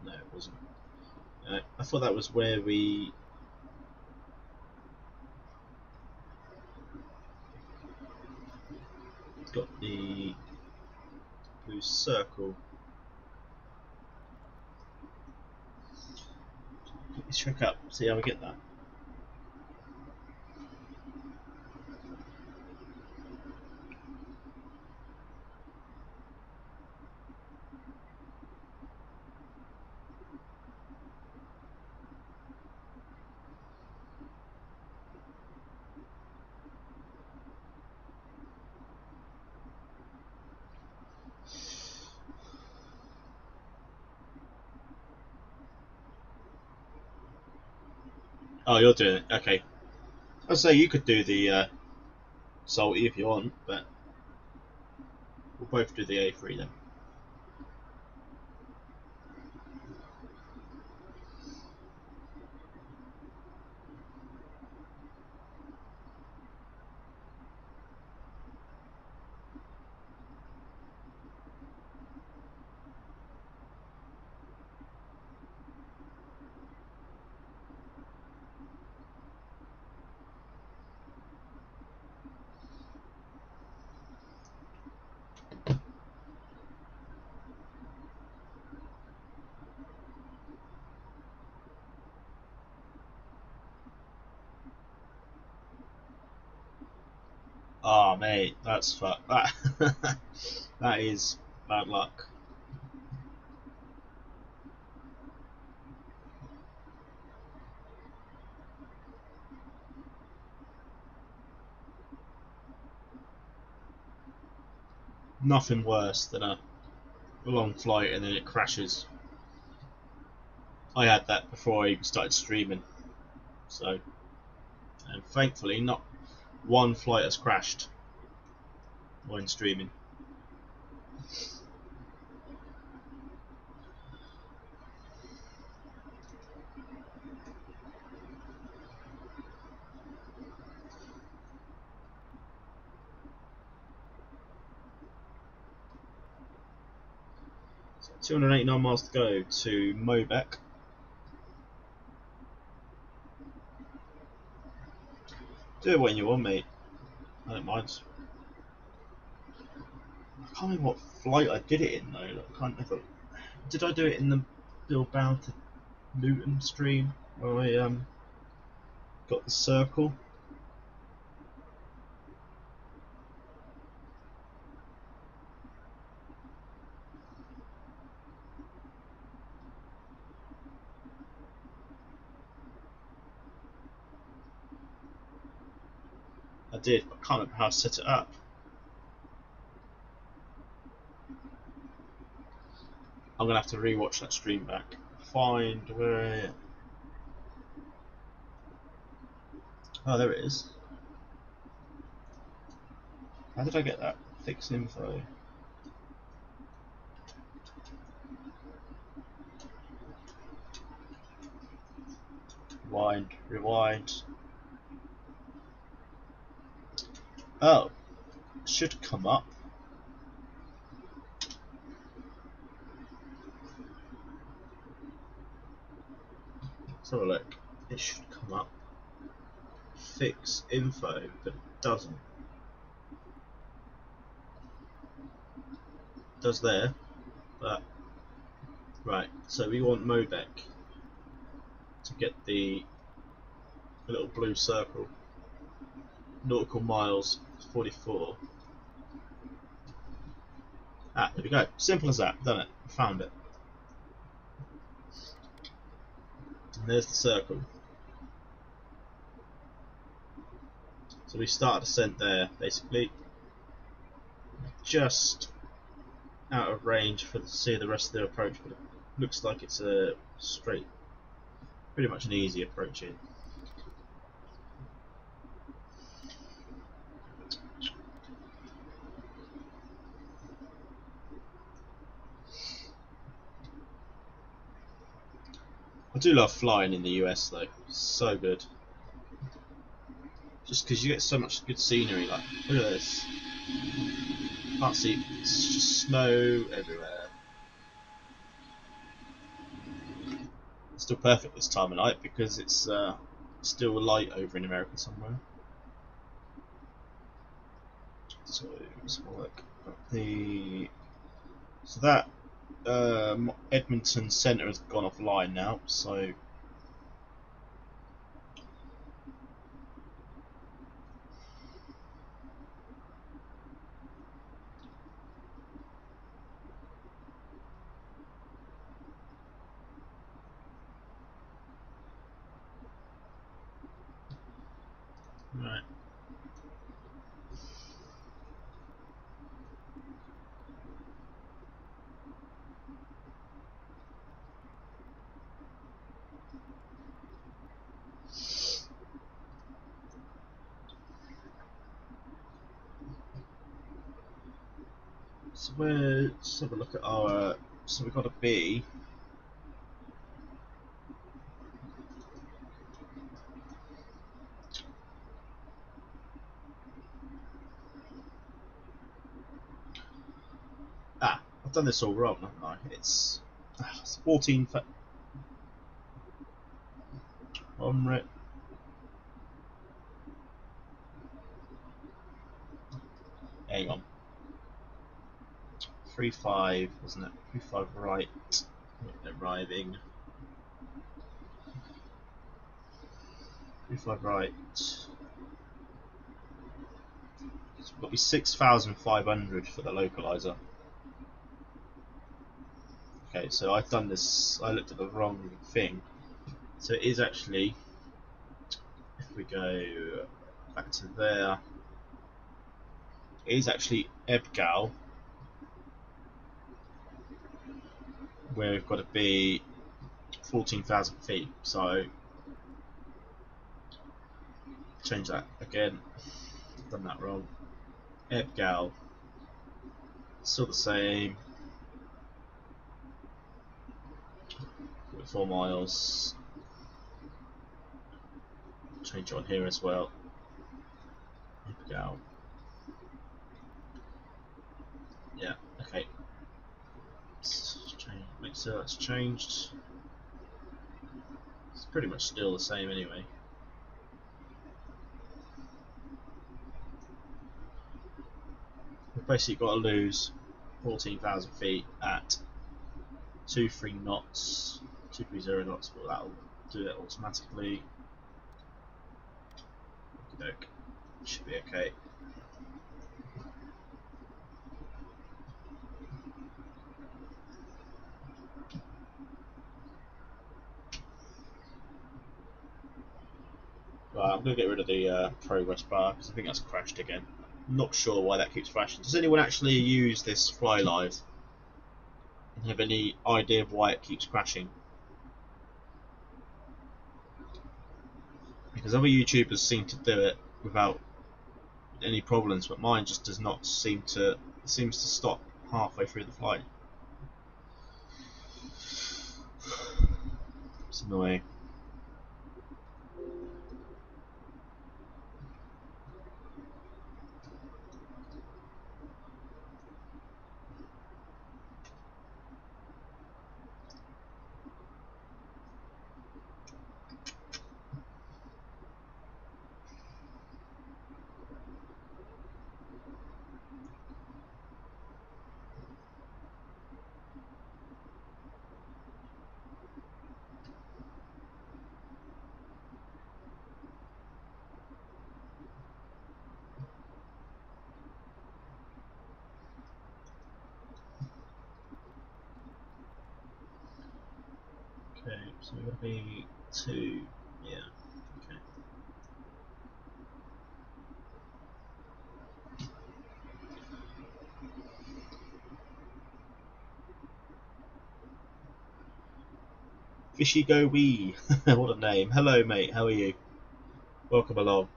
No, it wasn't. I thought that was where we got the blue circle. Let's check up, see how we get that. Oh, you're doing it. Okay. I'd say you could do the salty if you want, but we'll both do the A3 then. Oh, mate, that's fuck. That that is bad luck. Nothing worse than a long flight and then it crashes. I had that before I even started streaming, so, and thankfully not one flight has crashed when streaming. So 289 miles to go to Mobeck. Do it when you want, mate. I don't mind. I can't remember what flight I did it in though. I can't remember. Did I do it in the Bill Bound to Luton stream where I got the circle? I did, but I can't remember how I set it up. I'm gonna have to rewatch that stream back. Find where. Oh, there it is. How did I get that? Fix info. Rewind, rewind. Oh, it should come up. Let's have a look. It should come up. Fix info, but it doesn't. It does there, but right. So we want Modec to get the little blue circle. Nautical miles 44. Ah, there we go. Simple as that. Done it. Found it. And there's the circle. So we start descent there, basically. Just out of range for to see the rest of the approach, but it looks like it's a straight, pretty much an easy approach here. I do love flying in the US though, so good. Just because you get so much good scenery, like, look at this. Can't see, it's just snow everywhere. It's still perfect this time of night because it's still light over in America somewhere. So let's look at the. So that Edmonton Centre has gone offline now. So right. So let's have a look at our. So we've got a B. Ah, I've done this all wrong, haven't I? It's 14. On hang on. 3-5, wasn't it? 3-5 right. Arriving. 3-5 right. So we've got to be 6,500 for the localizer. Okay, so I've done this. I looked at the wrong thing. So it is actually, if we go back to there, it is actually Ebgal, where we've got to be 14,000 feet. So change that again. Done that wrong. Ebgal, still the same. 4 miles. Change it on here as well. Ebgal. Yeah. Okay. Make sure that's changed. It's pretty much still the same anyway. We've basically got to lose 14,000 feet at 23 knots, 230 knots, but that'll do it automatically. Okey-doke. Should be okay. Right, I'm going to get rid of the progress bar because I think that's crashed again. I'm not sure why that keeps crashing. Does anyone actually use this Fly Live and have any idea of why it keeps crashing? Because other YouTubers seem to do it without any problems, but mine just does not seem to. It seems to stop halfway through the flight. It's annoying. Okay, so we're going to be 2, yeah, okay. Fishy Go Wee, what a name. Hello mate, how are you? Welcome along.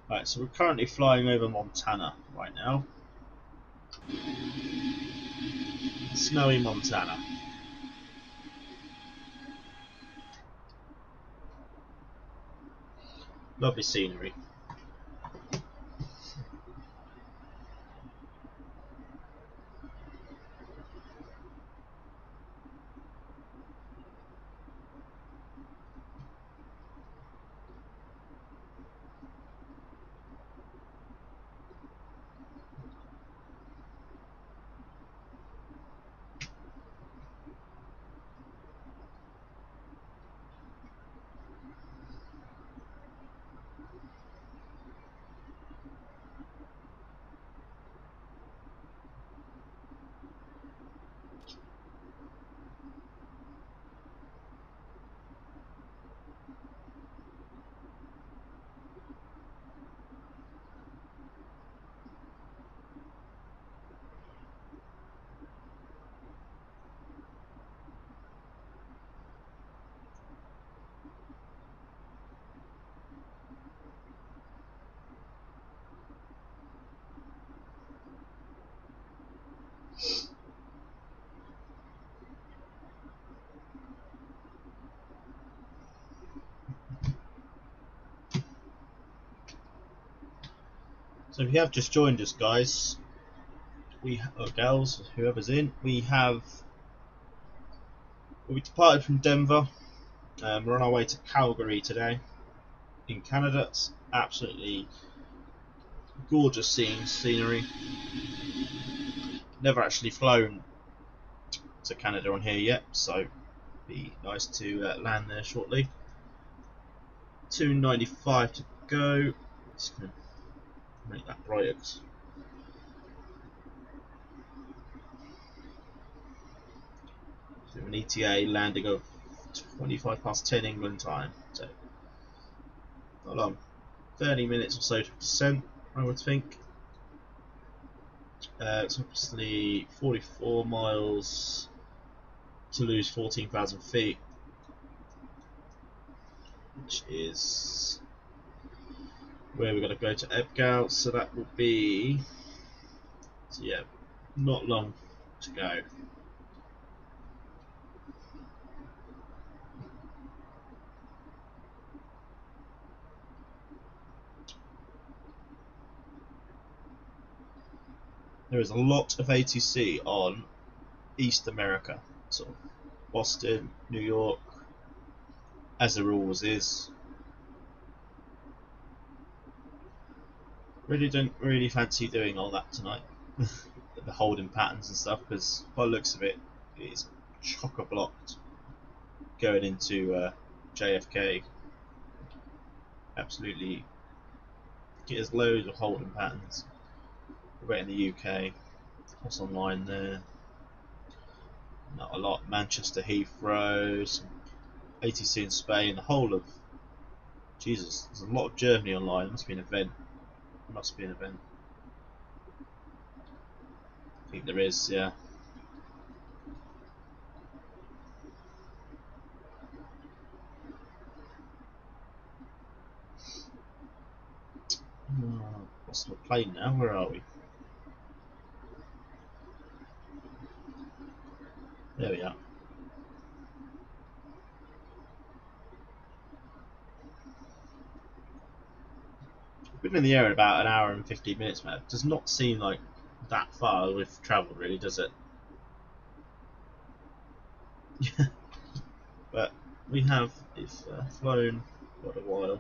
Right, so we're currently flying over Montana right now. Snowy Montana. Lovely scenery. So if you have just joined us, guys, or gals, whoever's in, we departed from Denver. We're on our way to Calgary today, in Canada. It's absolutely gorgeous scenery. Never actually flown to Canada on here yet, so it'd be nice to land there shortly. 295 to go. Just gonna make that brighter. So an ETA landing of 25 past 10 England time. So not long. 30 minutes or so to descent, I would think. It's obviously 44 miles to lose 14,000 feet, which is where we're going to go to Ebgal. So that will be, so yeah, not long to go. There is a lot of ATC on East America, sort of Boston, New York, as there always is. Really don't fancy doing all that tonight. the holding patterns and stuff, because by the looks of it, it's chock-a-blocked going into JFK. Absolutely, there's loads of holding patterns. We're in the UK. What's online there? Not a lot. Manchester Heathrow, some ATC in Spain, the whole of Jesus. There's a lot of Germany online. It must be an event. It must be an event. I think there is, yeah. What's the plane now? Where are we? There we are. We've been in the air in about an hour and 15 minutes, man. It does not seem like that far we've travelled, really, does it? But we have flown quite a while.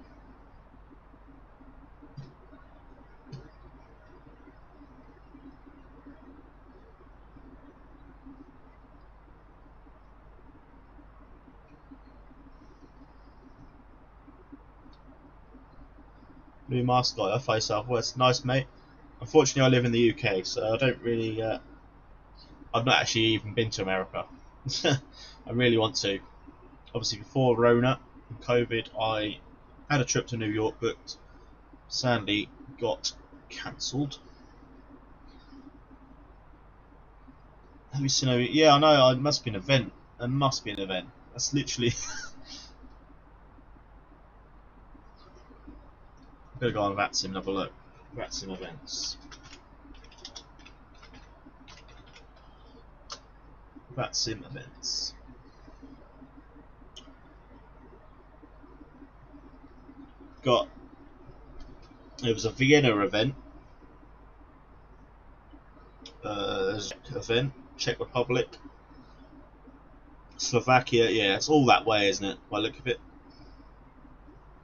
Blue Mask guy, I fly southwest. Nice, mate. Unfortunately, I live in the UK, so I don't really. I've not actually even been to America. I really want to. Obviously, before Rona and COVID, I had a trip to New York booked. Sadly, got cancelled. Have you seen? Yeah, I know. It must be an event. It must be an event. That's literally. I'm gonna go on Vatsim and have a look. Vatsim events. Vatsim events. Got. It was a Vienna event. Czech Republic. Slovakia, yeah, it's all that way, isn't it? By the look of it.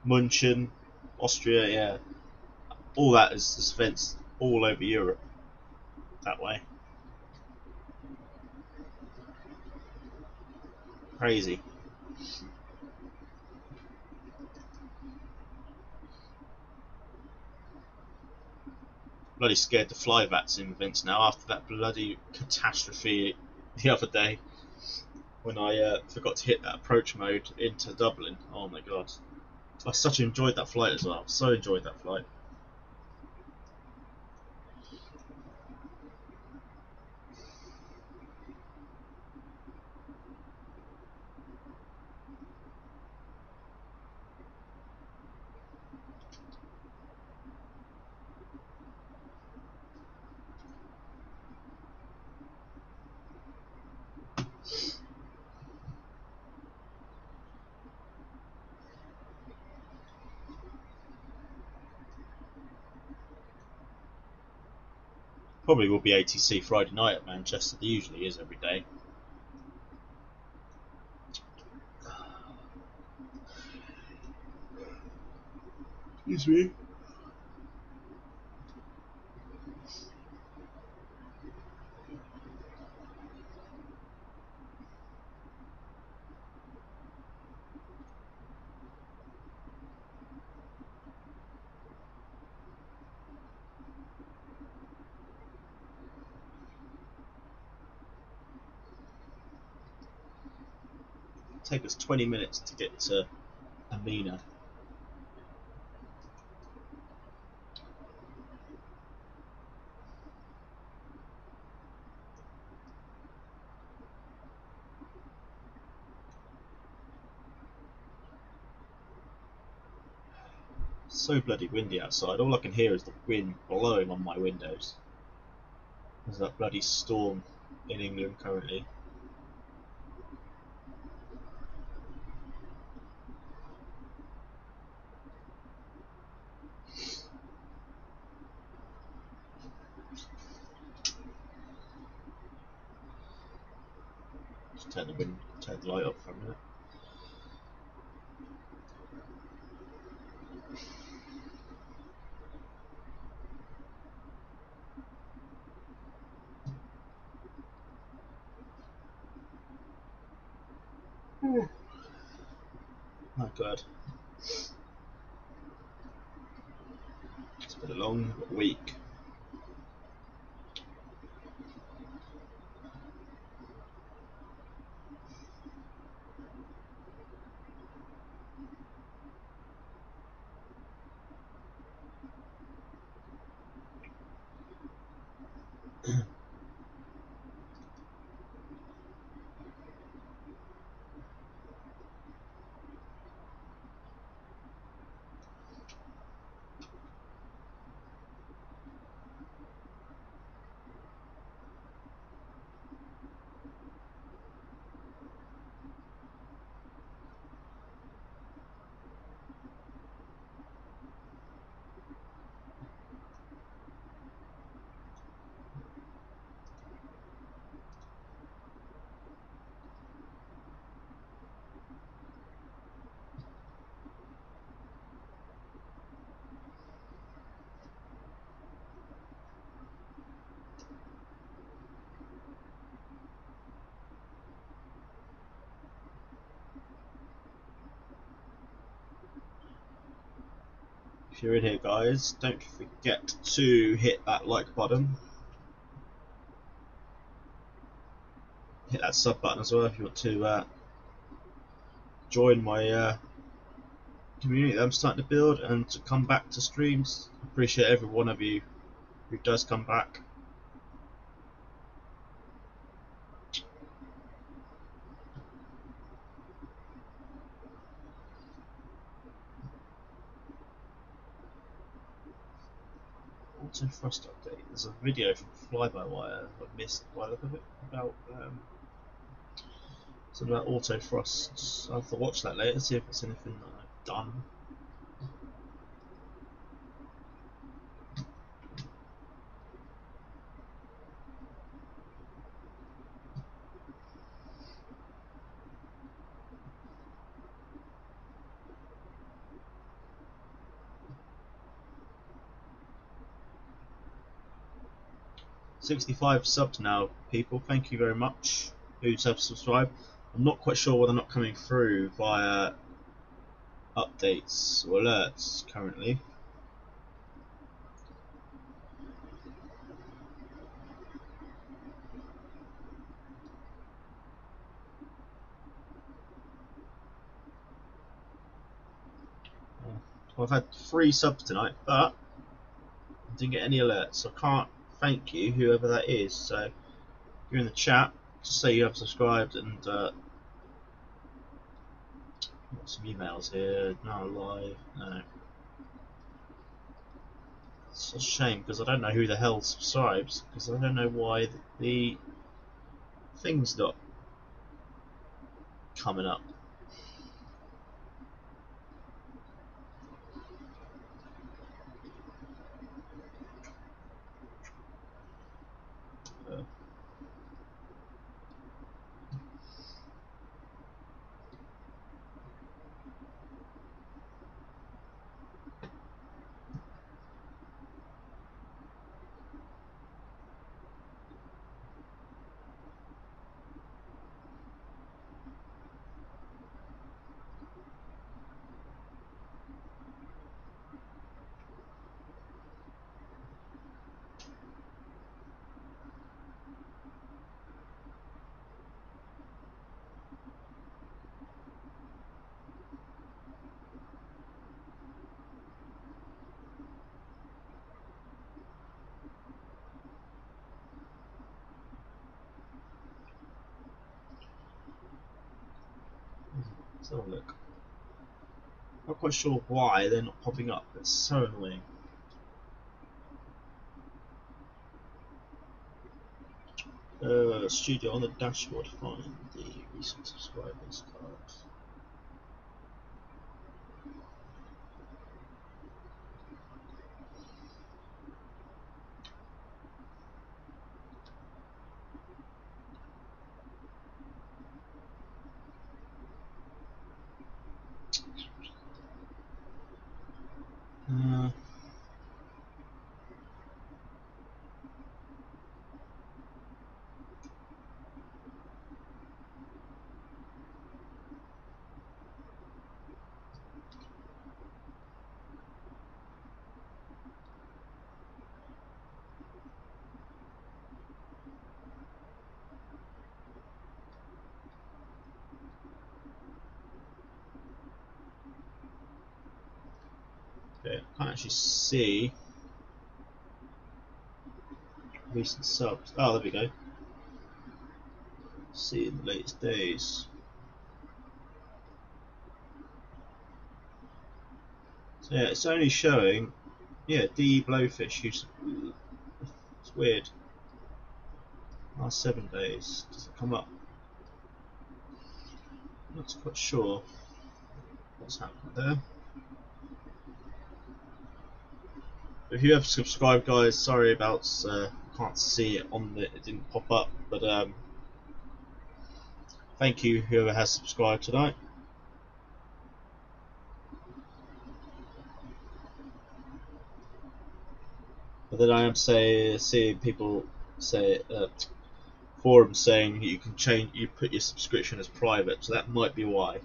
München, Austria, yeah. All that is events all over Europe. That way. Crazy. Bloody scared to fly Vatsim events now after that bloody catastrophe the other day when I forgot to hit that approach mode into Dublin. Oh my god. I such enjoyed that flight as well. So enjoyed that flight. Probably will be ATC Friday night at Manchester. There usually is every day. Excuse me. Take us 20 minutes to get to Amina. So bloody windy outside. All I can hear is the wind blowing on my windows. There's that bloody storm in England currently. Just turn the light up for a minute. Oh, good. It's been a long week. If you're in here, guys, don't forget to hit that like button. Hit that sub button as well if you want to join my community that I'm starting to build and to come back to streams. I appreciate every one of you who does come back. Auto thrust update. There's a video from Fly-by-Wire I missed by the look of it about something about auto thrusts. I'll have to watch that later, see if it's anything that I've done. $65 subs now, people. Thank you very much who have subscribed. I'm not quite sure whether or not coming through via updates or alerts currently. Well, I've had 3 subs tonight, but I didn't get any alerts, so I can't thank you, whoever that is. So if you're in the chat, just say you have subscribed and got some emails here. No live, no. It's a shame because I don't know who the hell subscribes, because I don't know why the thing's not coming up. Uh, Let's have a look. Not quite sure why they're not popping up. It's so annoying. Studio on the dashboard. Find the recent subscribers card. Uh, Can't actually see recent subs. Oh, there we go. See in the latest days. So yeah, it's only showing, yeah, D blowfish. It's weird. Last 7 days. Does it come up? I'm not quite sure what's happened there. If you have subscribed, guys, sorry about can't see it on the, it didn't pop up, but thank you whoever has subscribed tonight. But then I am seeing people say forums saying you can change, you put your subscription as private, so that might be why.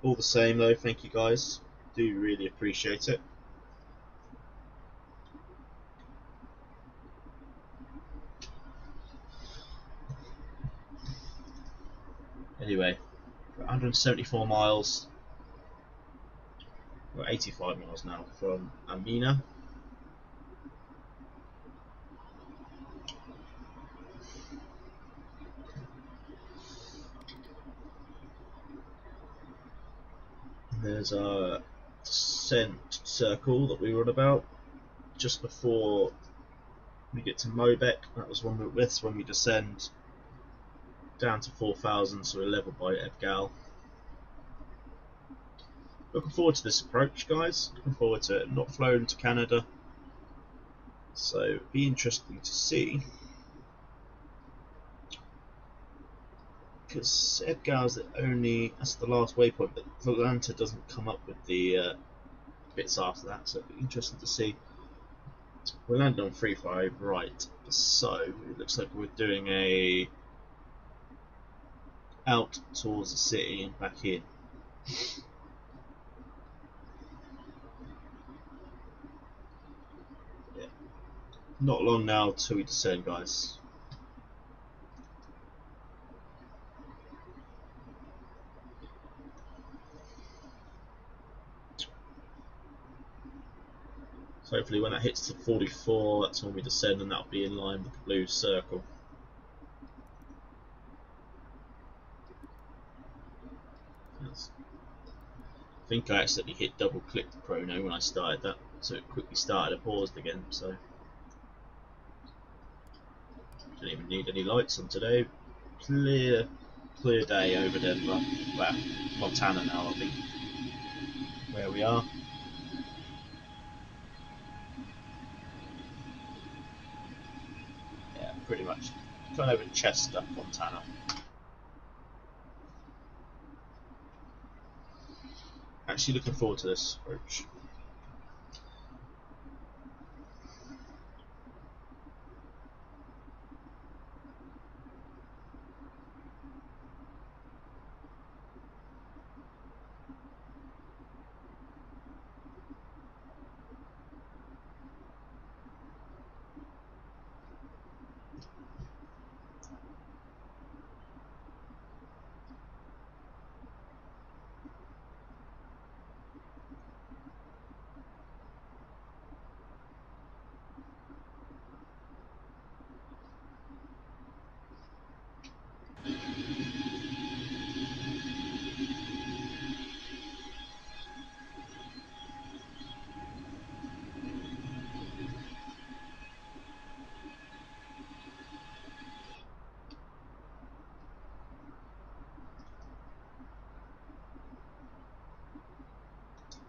All the same though, thank you guys. Do really appreciate it. Anyway, 174 miles. We're 85 miles now from Amina. There's a descent circle that we run about just before we get to Mobec. That was when we descend down to 4,000, so we're level by Edgal. Looking forward to this approach, guys. Looking forward to it. Not flown to Canada, so it'll be interesting to see. Because Edgal's that's the last waypoint, but Atlanta doesn't come up with the bits after that, so it'll be interesting to see. We're landing on 3-5 right, so it looks like we're doing a out towards the city and back in. Yeah. Not long now till we descend, guys. So hopefully when that hits to 44, that's when we descend, and that'll be in line with the blue circle. I think I accidentally hit double click the chrono when I started that, so it quickly started and paused again, so didn't even need any lights on today. Clear day over Denver. Well, Montana now, I think, where we are. Yeah, pretty much. Going over Chester, Montana. Actually looking forward to this approach.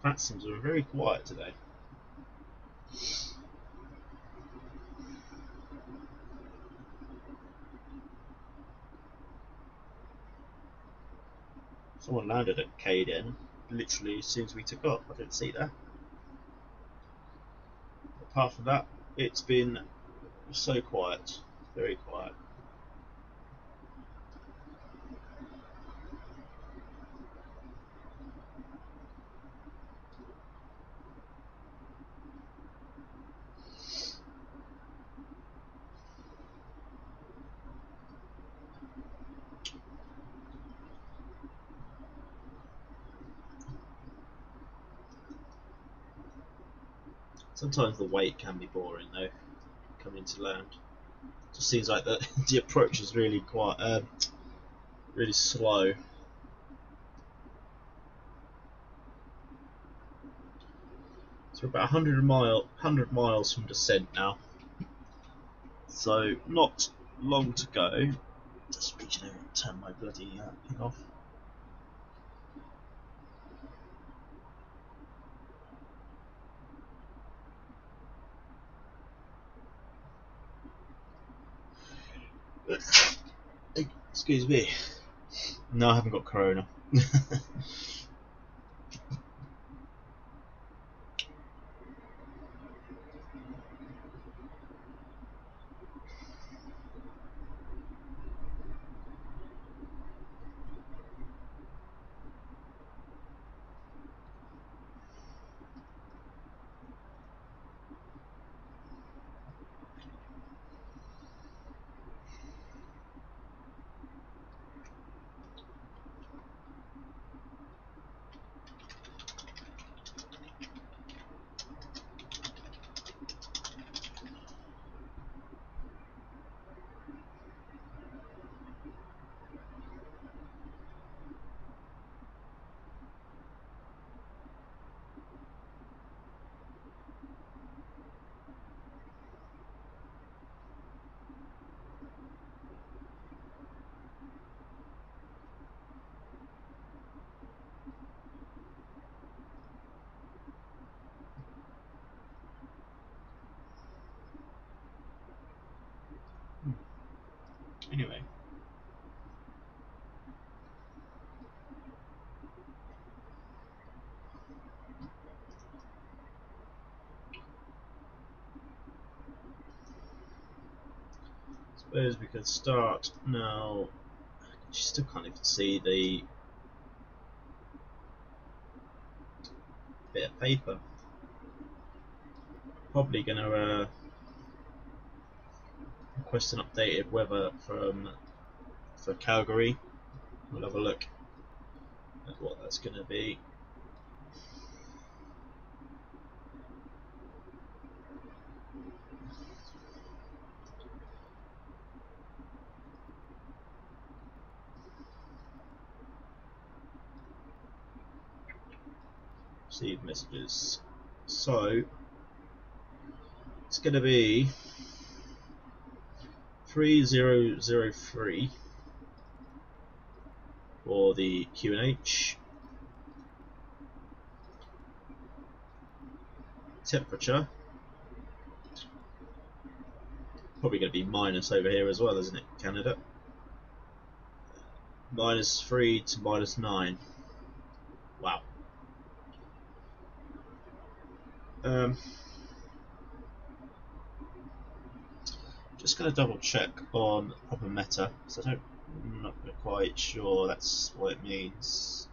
Vatsims are very quiet today. Someone landed at Caden literally as soon as we took off. I didn't see that. Apart from that, it's been so quiet. Very quiet. Sometimes the wait can be boring though, coming to land. Just seems like the approach is really quite really slow. So we're about 100 miles from descent now. So not long to go. Just reaching over and turn my bloody thing off. Excuse me. No, I haven't got corona. Anyway. Suppose we could start now. You still can't even see the bit of paper. Probably going to request an updated weather for Calgary. We'll have a look at what that's going to be. Receive messages. So it's going to be 3003 for the QNH. Temperature probably going to be minus over here as well, isn't it, Canada? -3 to -9. Wow. Just going to double check on proper meta, because I'm not quite sure that's what it means.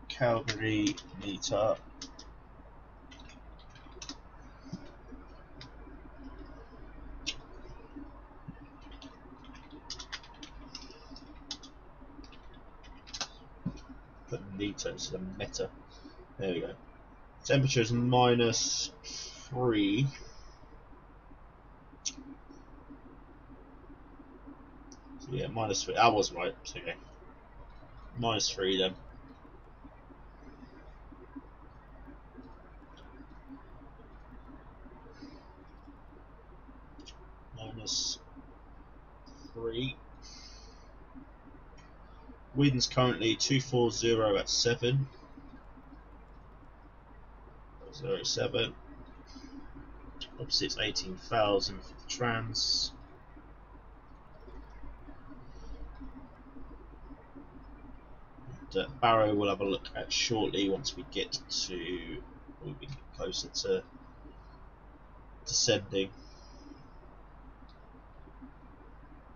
Calgary meter. Put meter instead of meta. There we go. Temperature is -3. So yeah, -3. I was right. So okay. -3 then. -3. Wind's currently 240 at 7. 07. Obviously it's 18,000 for the trans. And Barrow we'll have a look at shortly once we get closer to descending.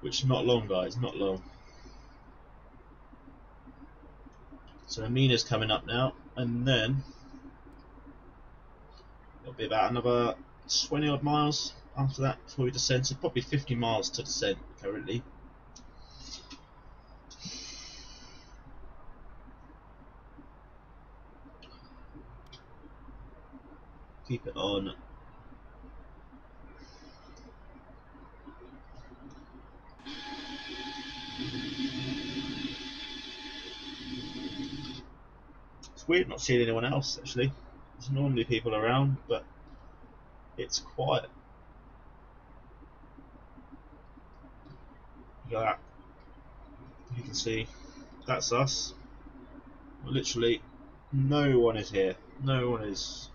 Which is not long, guys, not long. So Amina's coming up now, and then it'll be about another 20 odd miles after that before we descend. So probably 50 miles to descend currently. keep it on. It's weird not seeing anyone else actually. There's normally people around, but it's quiet. Look at that. You can see that's us. Literally no one is here. No one is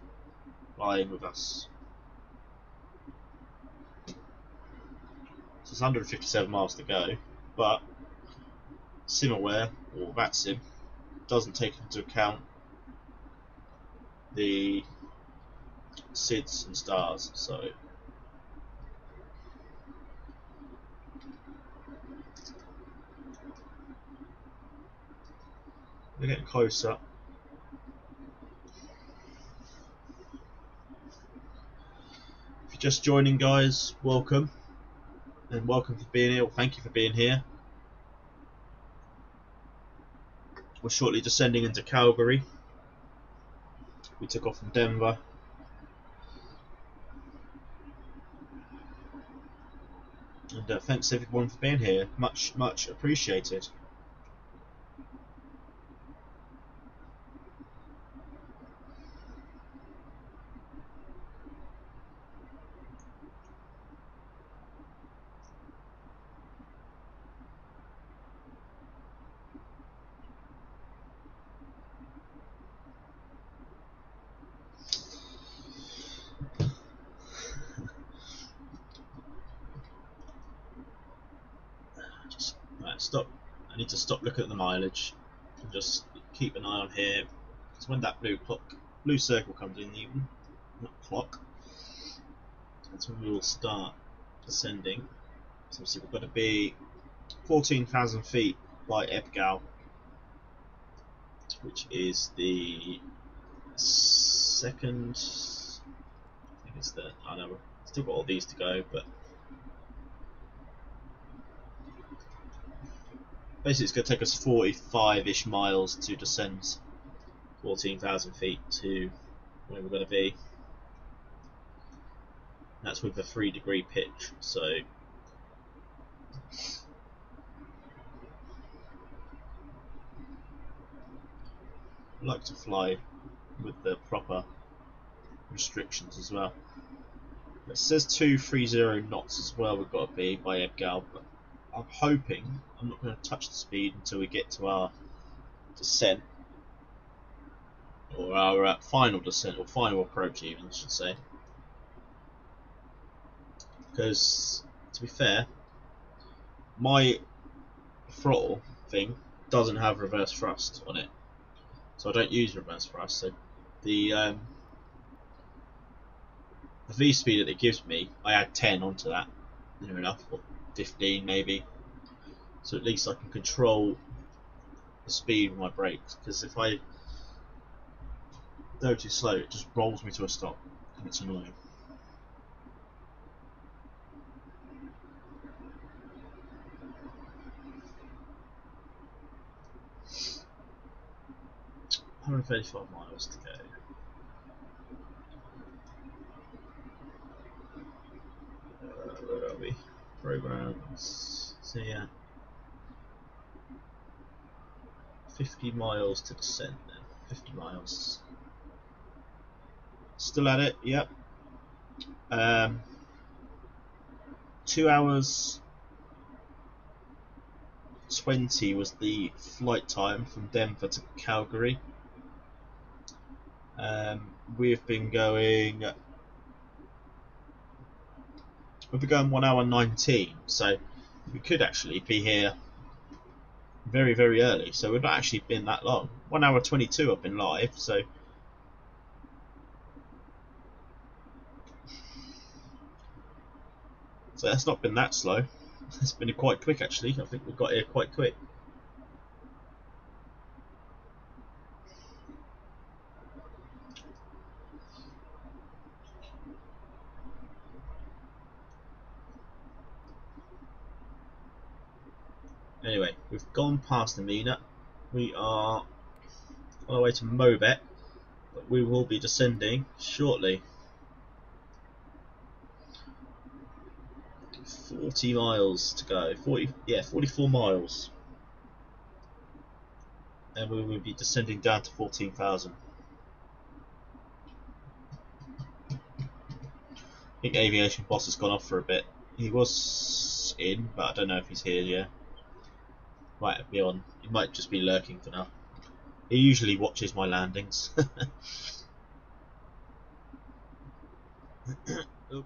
flying with us. So it's 157 miles to go, but SimAware, or Vatsim, doesn't take into account the SIDS and stars, so we're getting closer. If you're just joining, guys, welcome, and welcome for being here, or thank you for being here. We're shortly descending into Calgary. We took off from Denver. And thanks everyone for being here, much appreciated. Stop. I need to stop looking at the mileage and just keep an eye on here, because when that blue circle comes in, even not clock, that's when we will start descending. So obviously we've got to be 14,000 feet by Ebgal, which is the second. I think it's the. I know we've still got all these to go, but basically it's going to take us 45-ish miles to descend 14,000 feet to where we're going to be. That's with a 3-degree pitch, so I like to fly with the proper restrictions as well. It says 230 knots as well we've got to be by Ebgal, but I'm hoping I'm not going to touch the speed until we get to our descent, or our final descent, or final approach even, I should say. Because, to be fair, my throttle thing doesn't have reverse thrust on it, so I don't use reverse thrust, so the V speed that it gives me, I add 10 onto that, near enough, or 15 maybe, so at least I can control the speed with my brakes, because if I go too slow it just rolls me to a stop and it's annoying. $135 miles to go. Where are we? Programs. So yeah, 50 miles to descend then. 50 miles. Still at it, yep. 2 hours 20 was the flight time from Denver to Calgary. We've been going 1 hour 19, so we could actually be here very early, so we've not actually been that long. 1 hour 22 I've been live, so that's not been that slow. It's been quite quick actually. I think we got here quite quick. Anyway, we've gone past Amina. We are on our way to Mobet, but we will be descending shortly. 40 miles to go. 44 miles. And we will be descending down to 14,000. I think Aviation Boss has gone off for a bit. He was in, but I don't know if he's here yet. Might be on. He might just be lurking for now. He usually watches my landings. Oh.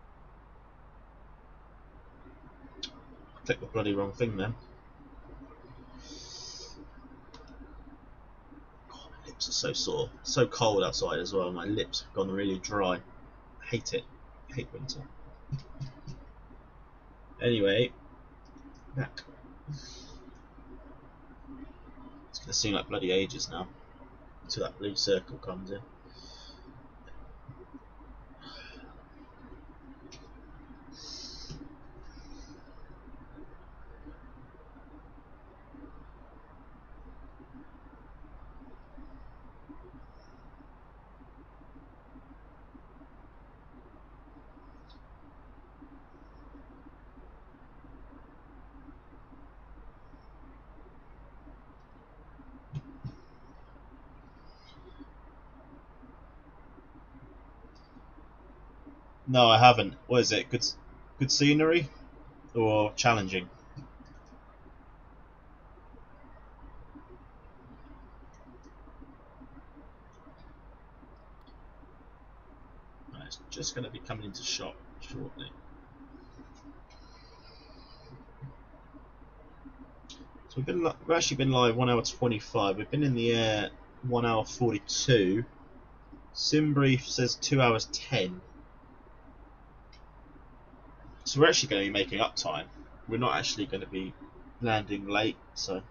I clicked the bloody wrong thing then. God, my lips are so sore. So cold outside as well. My lips have gone really dry. I hate it. I hate winter. Anyway, back. It's going to seem like bloody ages now until that blue circle comes in. No, I haven't. What is it? Good scenery or challenging? Right, it's just going to be coming into shot shortly. So we've actually been live 1 hour 25. We've been in the air 1 hour 42. Simbrief says 2 hours 10. So we're actually going to be making up time. We're not actually going to be landing late, so.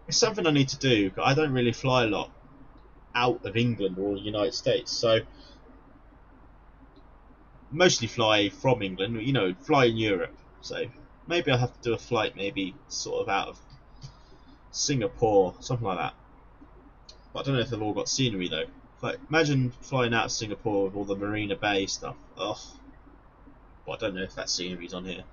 It's something I need to do. I don't really fly a lot out of England or the United States, so mostly fly from England, you know, fly in Europe. So maybe I'll have to do a flight maybe sort of out of Singapore, something like that. But I don't know if they've all got scenery though. Like, imagine flying out of Singapore with all the Marina Bay stuff. Ugh. But I don't know if that scenery's on here.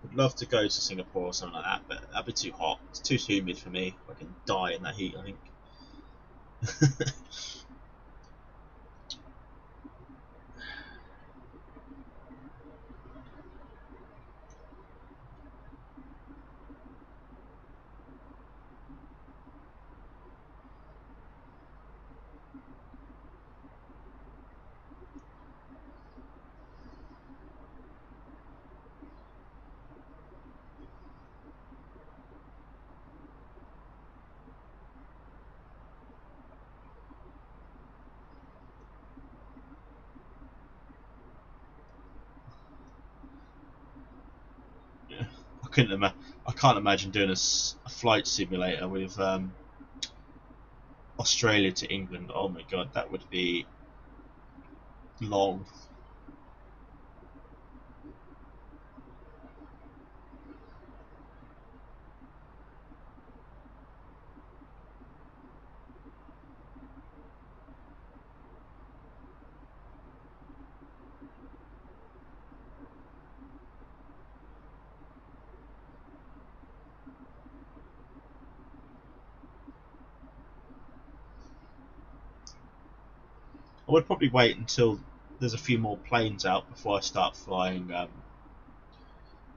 Would love to go to Singapore or something like that, but that'd be too hot. It's too humid for me. I can die in that heat, I think. Yeah. I can't imagine doing a flight simulator with Australia to England. Oh my god, that would be long. I would probably wait until there's a few more planes out before I start flying,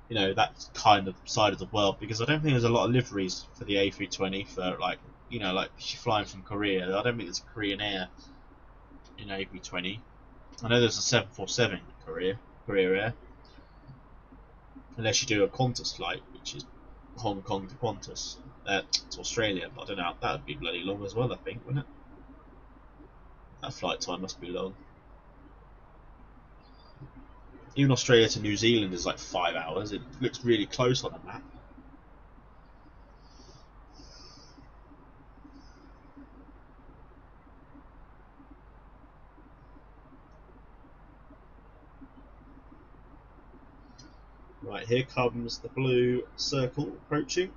you know, that kind of side of the world, because I don't think there's a lot of liveries for the A320 for, like, you know, like if you're flying from Korea. I don't think there's Korean Air in A320. I know there's a 747 Korea Air, unless you do a Qantas flight, which is Hong Kong to Qantas, to Australia. But I don't know, that would be bloody long as well, I think, wouldn't it? That flight time must be long. Even Australia to New Zealand is like 5 hours. It looks really close on a map. Right, here comes the blue circle approaching.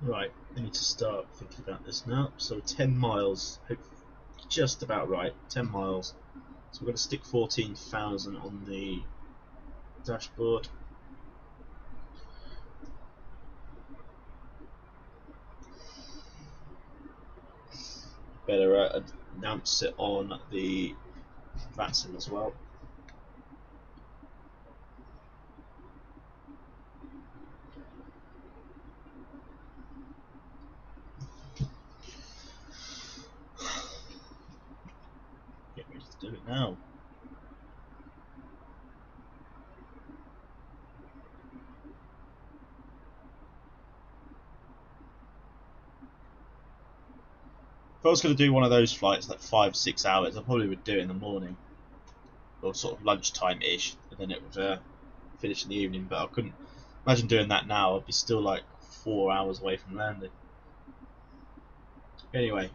Right, I need to start thinking about this now. So 10 miles, just about right, 10 miles. So we're going to stick 14,000 on the dashboard. Better announce it on the Vatsim as well. Get ready to do it now. If I was going to do one of those flights, like 5-6 hours, I probably would do it in the morning, or sort of lunchtime-ish, and then it would finish in the evening. But I couldn't imagine doing that now. I'd be still like 4 hours away from landing. Anyway,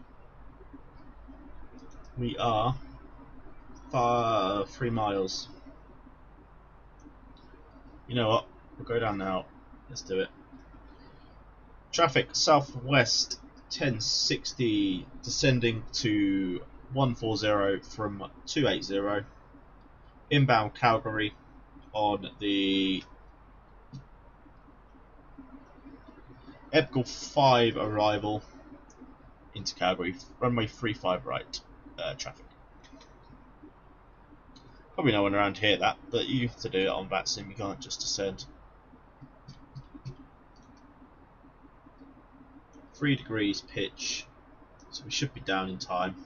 we are 3 miles. You know what? We'll go down now. Let's do it. Traffic southwest 1060, descending to 140 from 280. Inbound Calgary on the Ebgel 5 arrival into Calgary, runway 35 right, traffic. Probably no one around here that, but you have to do it on Vatsim, you can't just descend. 3 degrees pitch, so we should be down in time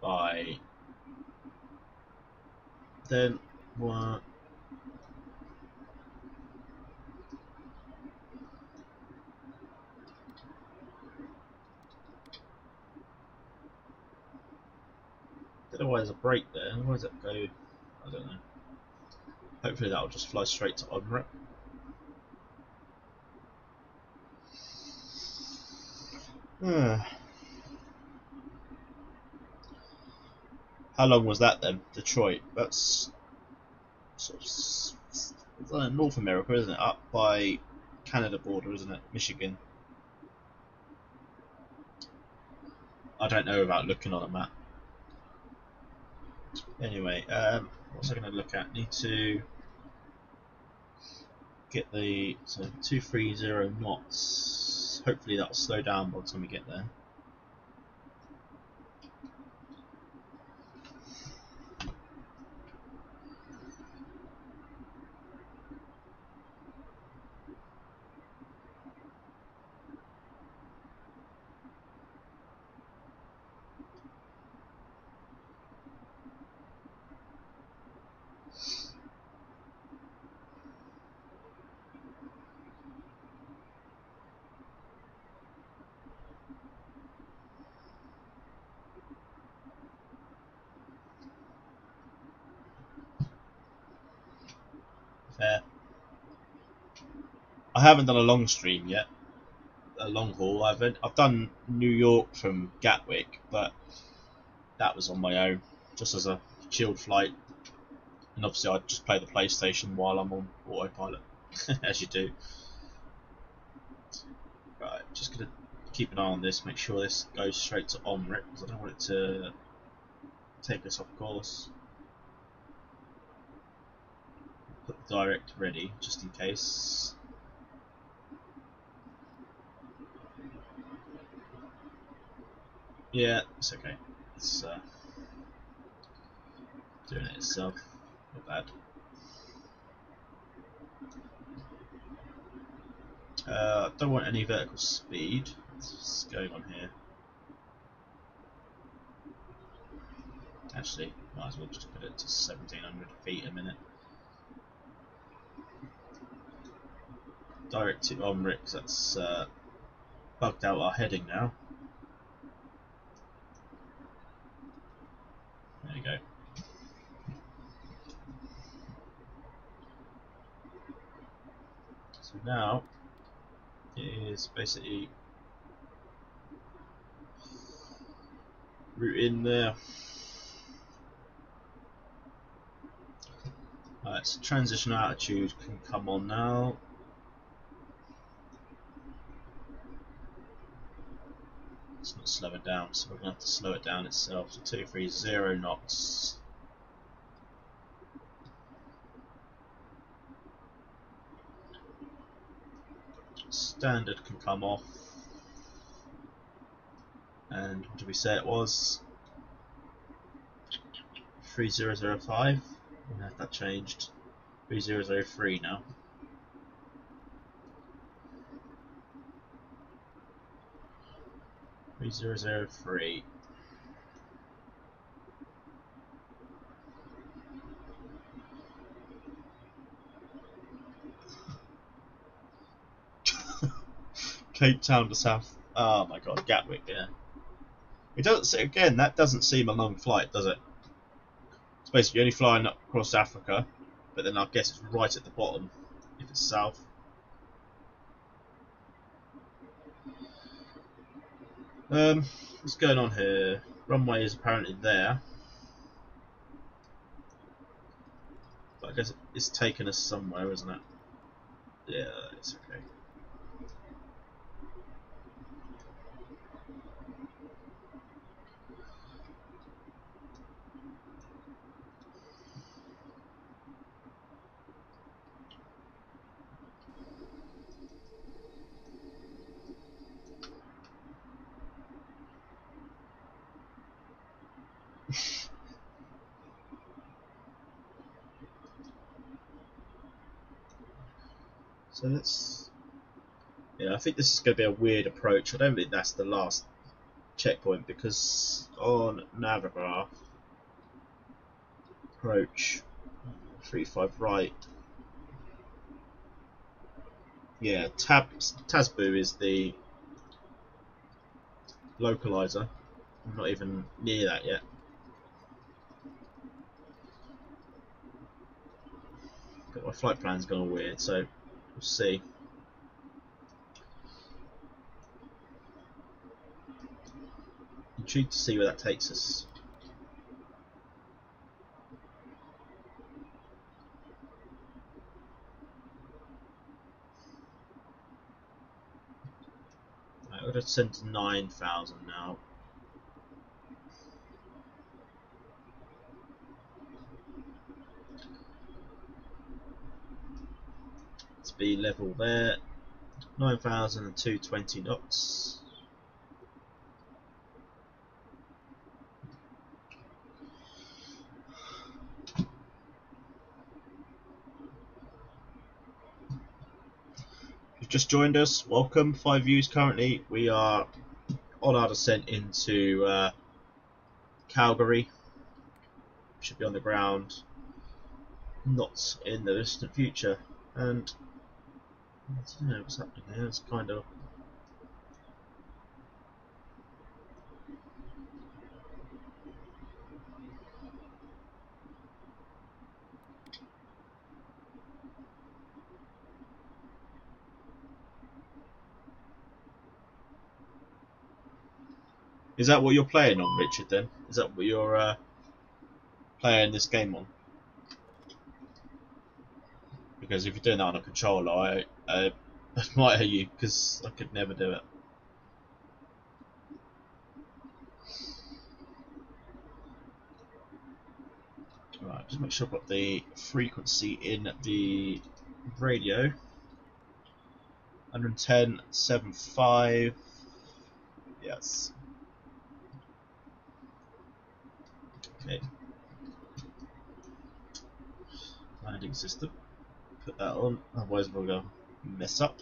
by then. What? I don't know why there's a break there. Where does that go? I don't know. Hopefully that'll just fly straight to Omrit. How long was that then? Detroit. That's sort of North America, isn't it? Up by Canada border, isn't it? Michigan. I don't know without looking on a map. Anyway, what's I going to look at? Need to get the 230 knots. Hopefully that'll slow down by the time we get there. Fair. I haven't done a long stream yet, a long haul. I've done New York from Gatwick, but that was on my own, just as a chilled flight. And obviously I just play the PlayStation while I'm on autopilot, as you do. Right, just gonna keep an eye on this, make sure this goes straight to Omrit, because I don't want it to take us off course. Put the direct ready, just in case. Yeah, it's okay. It's doing it itself. Not bad. Don't want any vertical speed. What's going on here? Actually, might as well just put it to 1700 feet a minute. Direct it on Rick, that's bugged out our heading now. There you go. So now it is basically route in there. Alright, so transition altitude can come on now. It's not slowing down, so we're going to have to slow it down itself. So 230 knots. Standard can come off. And what did we say it was? 3005. Yeah, that changed. 3003 now. Three zero zero three. Cape Town to South. Oh my God, Gatwick. Yeah. It doesn't. Again, that doesn't seem a long flight, does it? It's basically only flying across Africa, but then I guess it's right at the bottom if it's south. What's going on here? Runway is apparently there, but I guess it's taken us somewhere, isn't it? Yeah, it's okay. So let's. Yeah, I think this is going to be a weird approach. I don't think that's the last checkpoint because on Navigraph approach 35 right. Yeah, Tasbu is the localizer. I'm not even near that yet. But my flight plan's gone weird, so we'll see. Intrigued to see where that takes us. Right, we're going to send to 9,000 now. Speed level there. 9,220 knots. You've just joined us, welcome. 5 views currently. We are on our descent into Calgary. Should be on the ground, not in the distant future. And I don't know what's happening here. It's kind of. Is that what you're playing on, Richard? Then is that what you're playing this game on? Because if you're doing that on a controller, I admire you because I could never do it. Right, just make sure I've got the frequency in the radio. 110.75. Yes. Okay. Landing system. Put that on, otherwise we're going to mess up.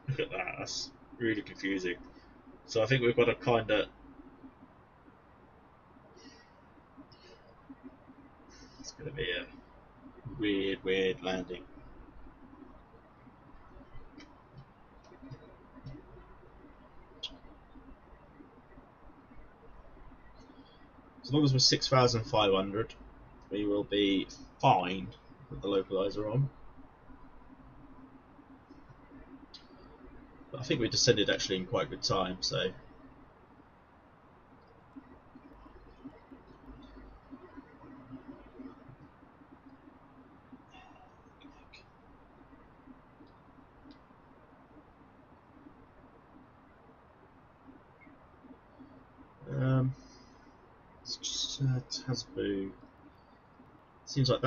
Look at that, that's really confusing. So I think we've got to kind of... It's going to be a weird landing. As long as we're 6,500, we will be fine with the localizer on. But I think we descended actually in quite good time, so... It's just Tasboo. Seems like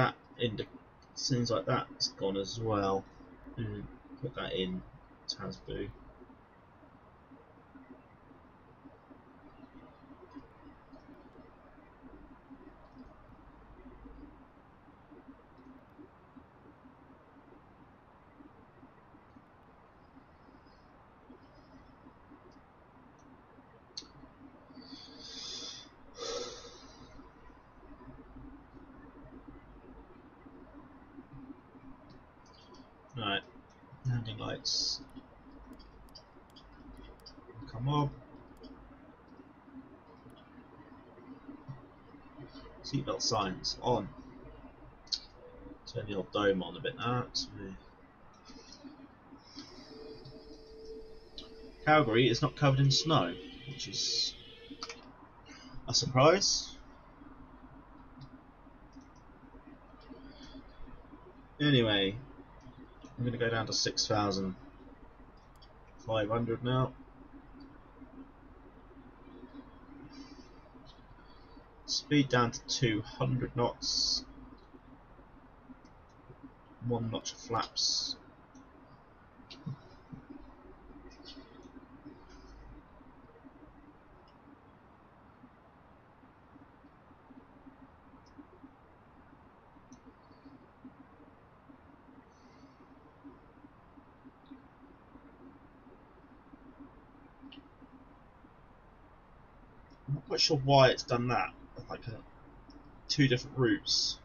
that's gone as well. Put that in Tasboo. Right, landing lights. Come on. Seatbelt signs on. Turn the old dome on a bit now. Calgary is not covered in snow, which is a surprise. Anyway, I'm going to go down to 6,500 now. Speed down to 200 knots. 1 notch of flaps. I'm not quite sure why it's done that. Like 2 different routes.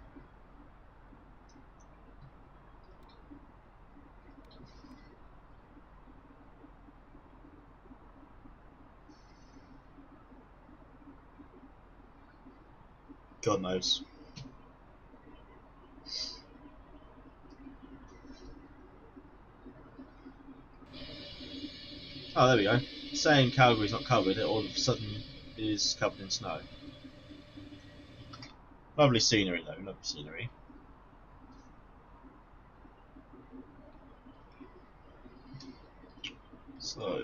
God knows. Oh, there we go. Saying Calgary's not covered, it all of a sudden is covered in snow. Lovely scenery though, lovely scenery. So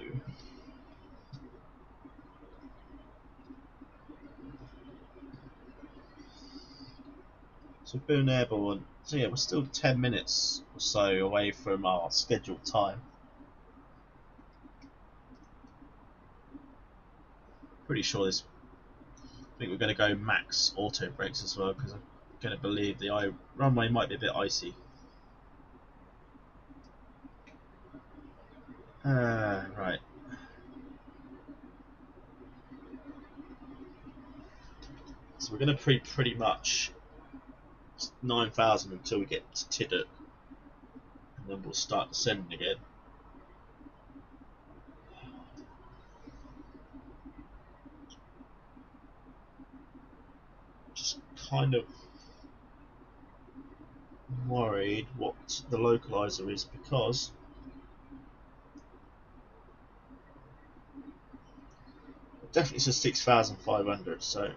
we've been airborne. So yeah, we're still 10 minutes or so away from our scheduled time. Pretty sure this. I think we're going to go max auto brakes as well because I'm going to believe the runway might be a bit icy. Right. So we're going to pretty much 9,000 until we get to Tiddat, and then we'll start descending again. Just kind of worried what the localizer is because it definitely says 6,500, so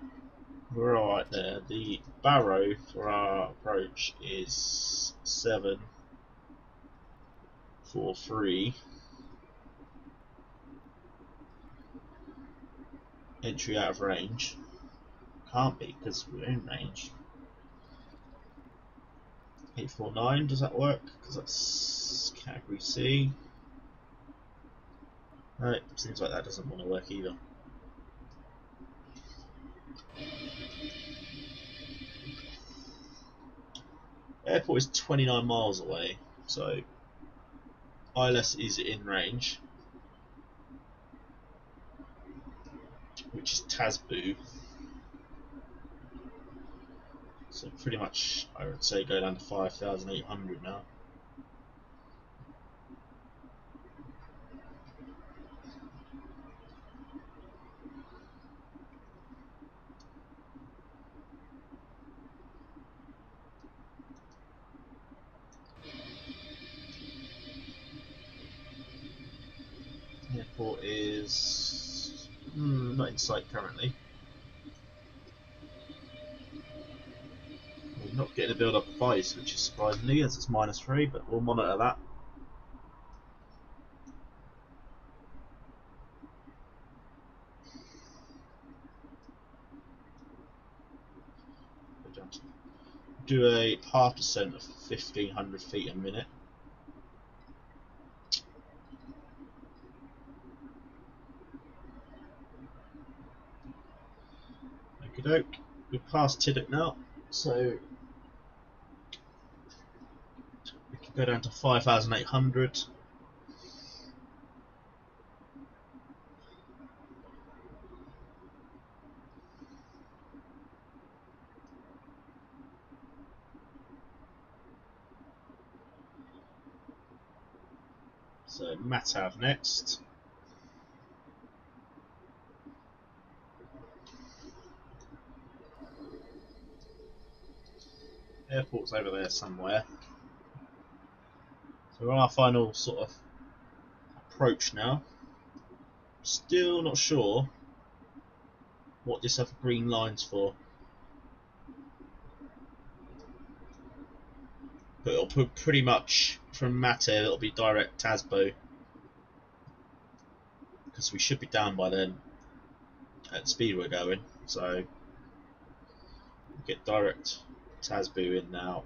We're alright there. The barrow for our approach is 743. Entry out of range. Can't be because we're in range. 849, does that work? Because that's category C. No, seems like that doesn't want to work either. Airport is 29 miles away, so ILS is in range, which is Tasbu. So pretty much, I would say, go down to 5,800 now. Airport is not in sight currently. We're not getting a build up of ice, which is surprisingly, as it's -3, but we'll monitor that. Do a half descent of 1,500 feet a minute. Okey-doke. We're past Tiddock now, so we can go down to 5,800. So Matav next. Airport's over there somewhere. So we're on our final sort of approach now. Still not sure what this other green line's for. But it'll put pretty much from Matav, it'll be direct Tasbo. Because we should be down by then at the speed we're going. So we'll get direct Tasbo in now.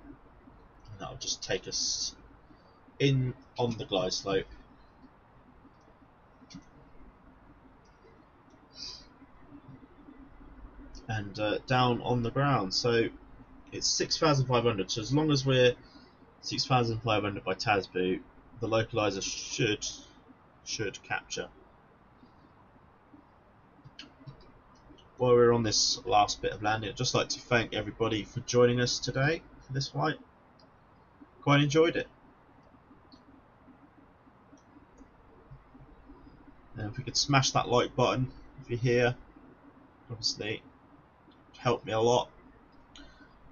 And that'll just take us in on the glide slope. And down on the ground. So it's 6,500. So as long as we're 6,500 by Tasbu, the localizer should capture. While we're on this last bit of landing, I'd just like to thank everybody for joining us today for this flight. Quite enjoyed it. And if we could smash that like button if you're here, obviously help me a lot.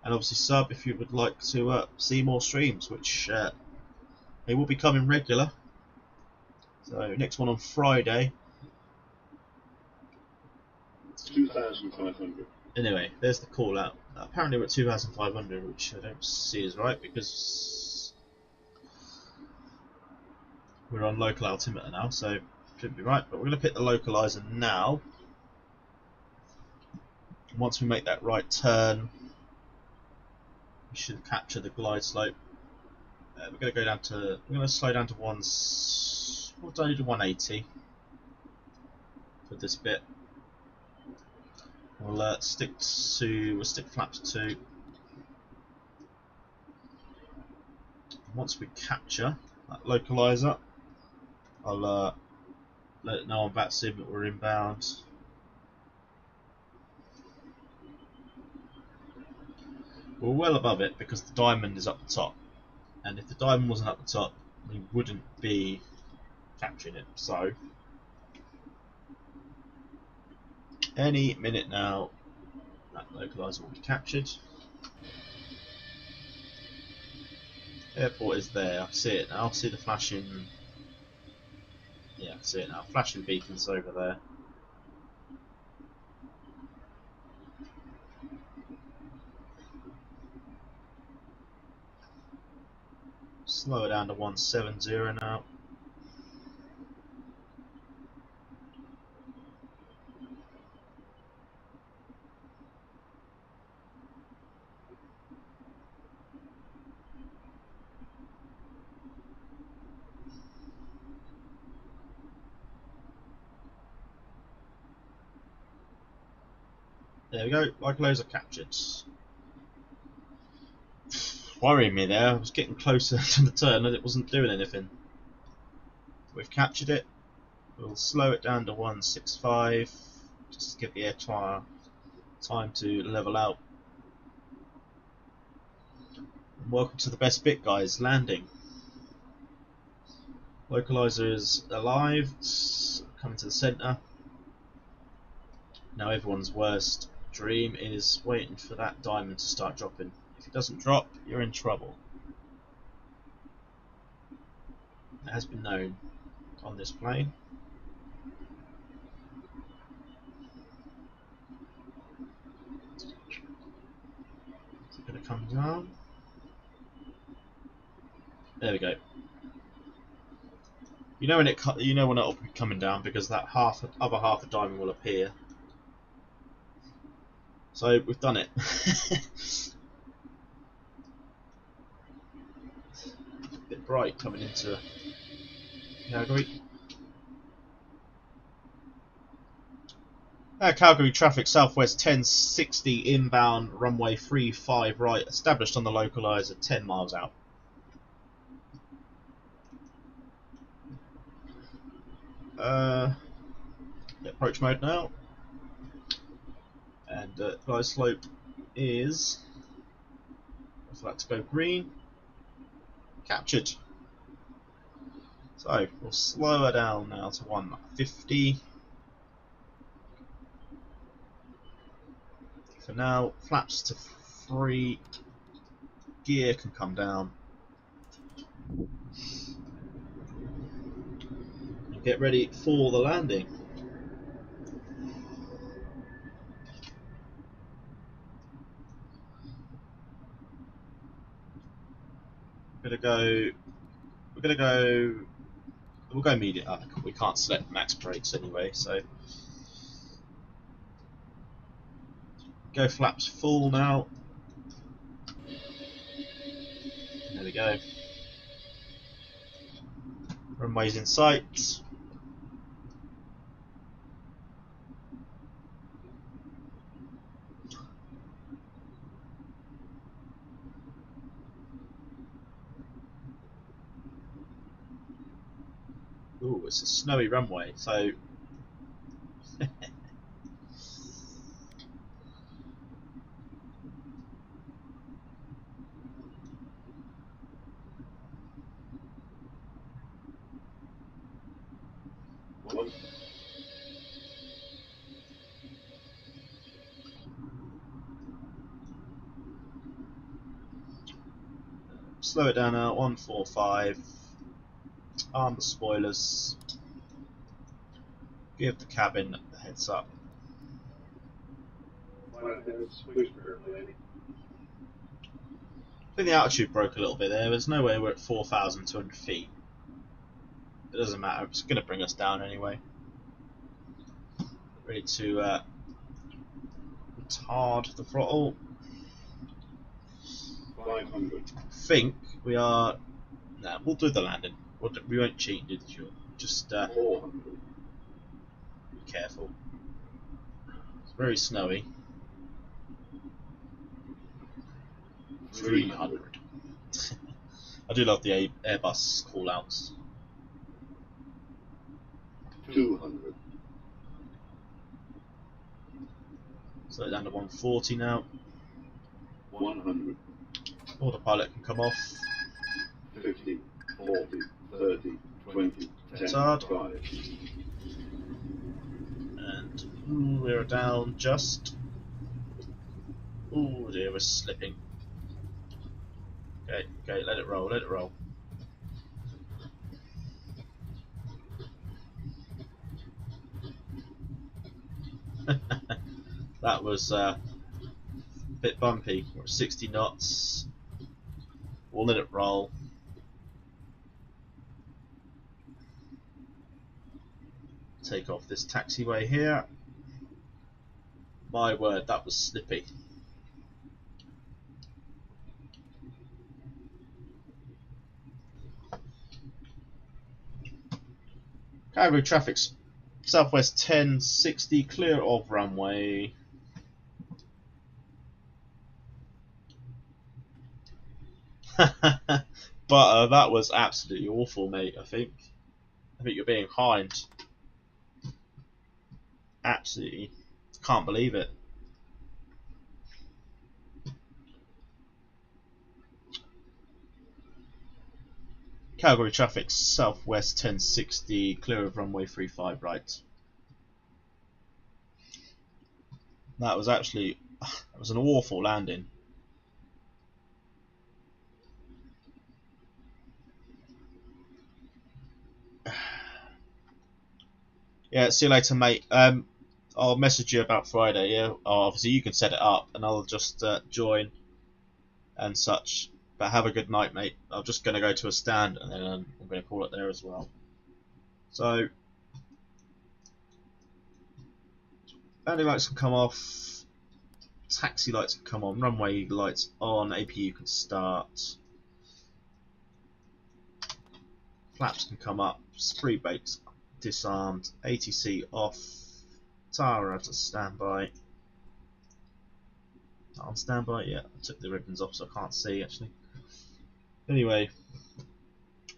And obviously sub if you would like to see more streams, which they will be coming regular. So next one on Friday. 2,500. Anyway, there's the call out. Apparently we're at 2,500, which I don't see as right because we're on local altimeter now, so it shouldn't be right. But we're going to pick the localizer now. Once we make that right turn, we should capture the glide slope. We're going to go down to. We're going to slow down to We'll do 180 for this bit. We'll stick flaps 2. Once we capture that localizer, I'll let it know on Vatsim that we're inbound. We're well above it because the diamond is up the top, and if the diamond wasn't up the top, we wouldn't be capturing it. So any minute now, that localizer will be captured. Airport is there. I see it now. I see the flashing. Yeah, I see it now. Flashing beacons over there. Slow it down to 170 now. There we go, localizer captured. Worrying me there, I was getting closer to the turn and it wasn't doing anything. We've captured it. We'll slow it down to 165 just to give the air time to level out. And welcome to the best bit, guys, landing. Localizer is alive, it's coming to the centre. Now everyone's worst dream is waiting for that diamond to start dropping. If it doesn't drop, you're in trouble. It has been known on this plane. Is it going to come down? There we go. You know when it'll be coming down because that other half a diamond will appear. So we've done it. A bit bright coming into Calgary. Calgary traffic southwest 1060 inbound runway 35 right, established on the localizer 10 miles out. Approach mode now, and glide slope is for that to go green. Captured. So we'll slow her down now to 150. For now, flaps to free. Gear can come down. And get ready for the landing. We'll go medium. We can't select max brakes anyway, so go flaps full now. There we go. Runway's in sight. Ooh, it's a snowy runway, so slow it down now, 145. Arm the spoilers. Give the cabin a heads up. I think the altitude broke a little bit there. There's no way we're at 4,200 feet. It doesn't matter, it's going to bring us down anyway. Ready to retard the throttle. 500. I think we are. Nah, we'll do the landing. We won't cheat, did you? Just 400. be careful. It's very snowy. 300. I do love the Airbus call-outs. 200. So down to 140 now. 100. Autopilot can come off. 50. 40. 30. 20. 10. Hard. 5. And ooh, we're down just. Ooh dear, we're slipping. Okay, okay, let it roll, let it roll. That was a bit bumpy. We're at 60 knots. We'll let it roll. take off this taxiway here. My word, that was slippy. Calgary traffic, southwest 1060, clear of runway. But that was absolutely awful, mate. I think you're being kind. Absolutely, can't believe it. Calgary traffic, southwest 1060, clear of runway 35 right. That was actually, it was an awful landing. Yeah, see you later, mate. I'll message you about Friday. Yeah, obviously you can set it up, and I'll just join and such. But have a good night, mate. I'm just going to go to a stand, and then I'm going to call it there as well. So, landing lights can come off, taxi lights can come on, runway lights on, APU can start, flaps can come up, spree brakes disarmed, ATC off, tyre out of standby. On standby, yeah, I took the ribbons off so I can't see actually. Anyway,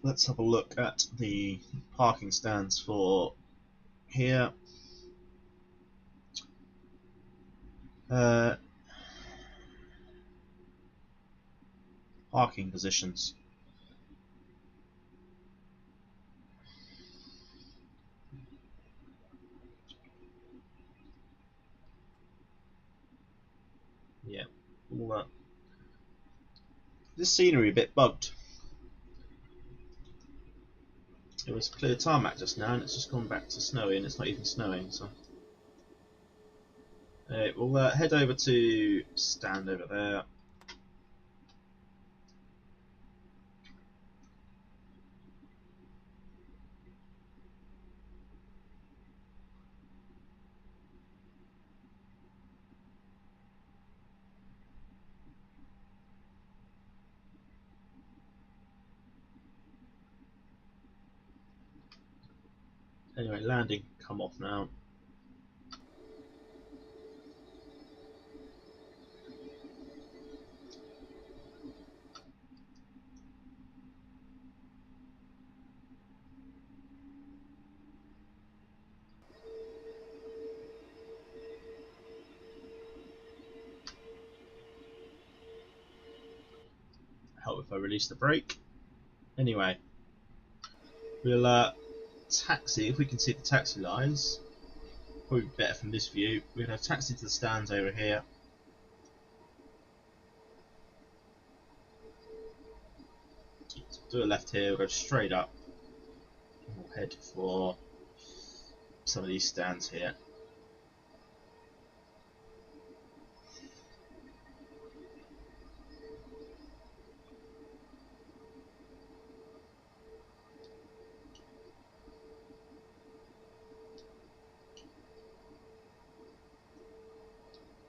let's have a look at the parking stands for here. Parking positions. Yeah, all that. This scenery a bit bugged. It was clear tarmac just now, and it's just gone back to snowy, and it's not even snowing. So, we'll head over to stand over there. Anyway, landing come off now. Help if I release the brake. Anyway, we'll taxi if we can see the taxi lines. Probably better from this view. We're going to taxi to the stands over here. Do a left here, we'll go straight up. And we'll head for some of these stands here.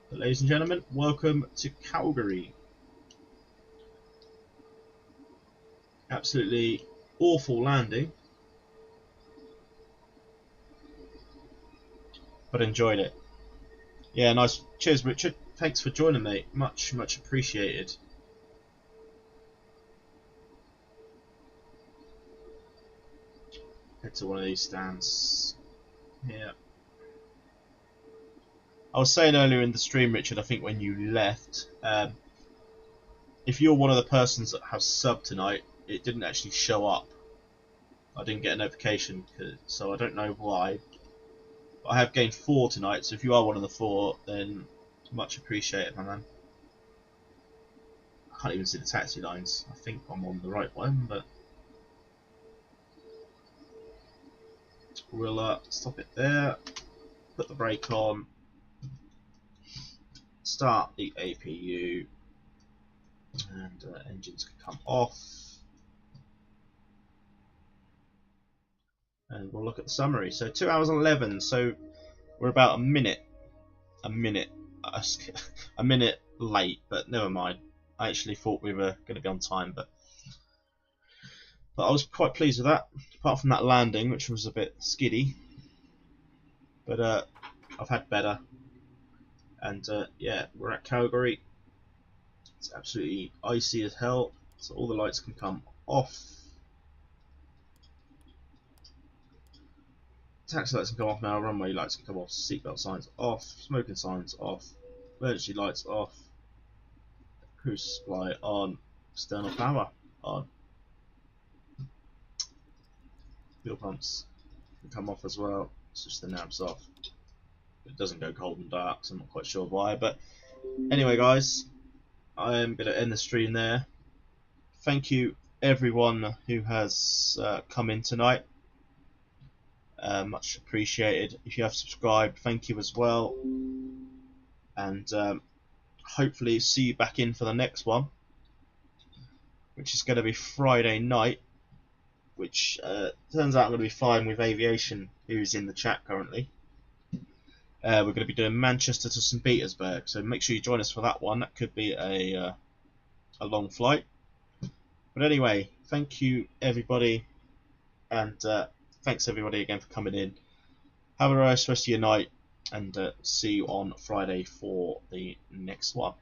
But ladies and gentlemen, welcome to Calgary. Absolutely awful landing, but enjoyed it. Yeah, nice. Cheers, Richard. Thanks for joining, mate. Much appreciated. Head to one of these stands here. I was saying earlier in the stream, Richard, I think when you left, if you're one of the persons that have subbed tonight, it didn't actually show up. I didn't get a notification, so I don't know why. But I have gained 4 tonight, so if you are one of the 4, then much appreciated, my man. I can't even see the taxi lines. I think I'm on the right one, but we'll stop it there, put the brake on, start the APU, and engines can come off. and we'll look at the summary. So 2 hours and 11. So we're about a minute a minute late, but never mind. I actually thought we were going to be on time, but I was quite pleased with that, apart from that landing, which was a bit skiddy. But I've had better, and yeah, we're at Calgary. It's absolutely icy as hell, so all the lights can come off. Taxi lights can come off now, runway lights can come off, seatbelt signs off, smoking signs off, emergency lights off, cruise supply on, external power on. Fuel pumps can come off as well, it's just the nabs off. It doesn't go cold and dark, so I'm not quite sure why. But anyway, guys, I am going to end the stream there. Thank you everyone who has come in tonight. Much appreciated. If you have subscribed, thank you as well. And hopefully see you back in for the next one, which is going to be Friday night, which turns out I'm going to be flying with Aviation, who's in the chat currently. We're going to be doing Manchester to St Petersburg, so make sure you join us for that one. That could be a long flight. But anyway, thank you everybody, and thanks everybody again for coming in. Have a nice rest of your night, and see you on Friday for the next one.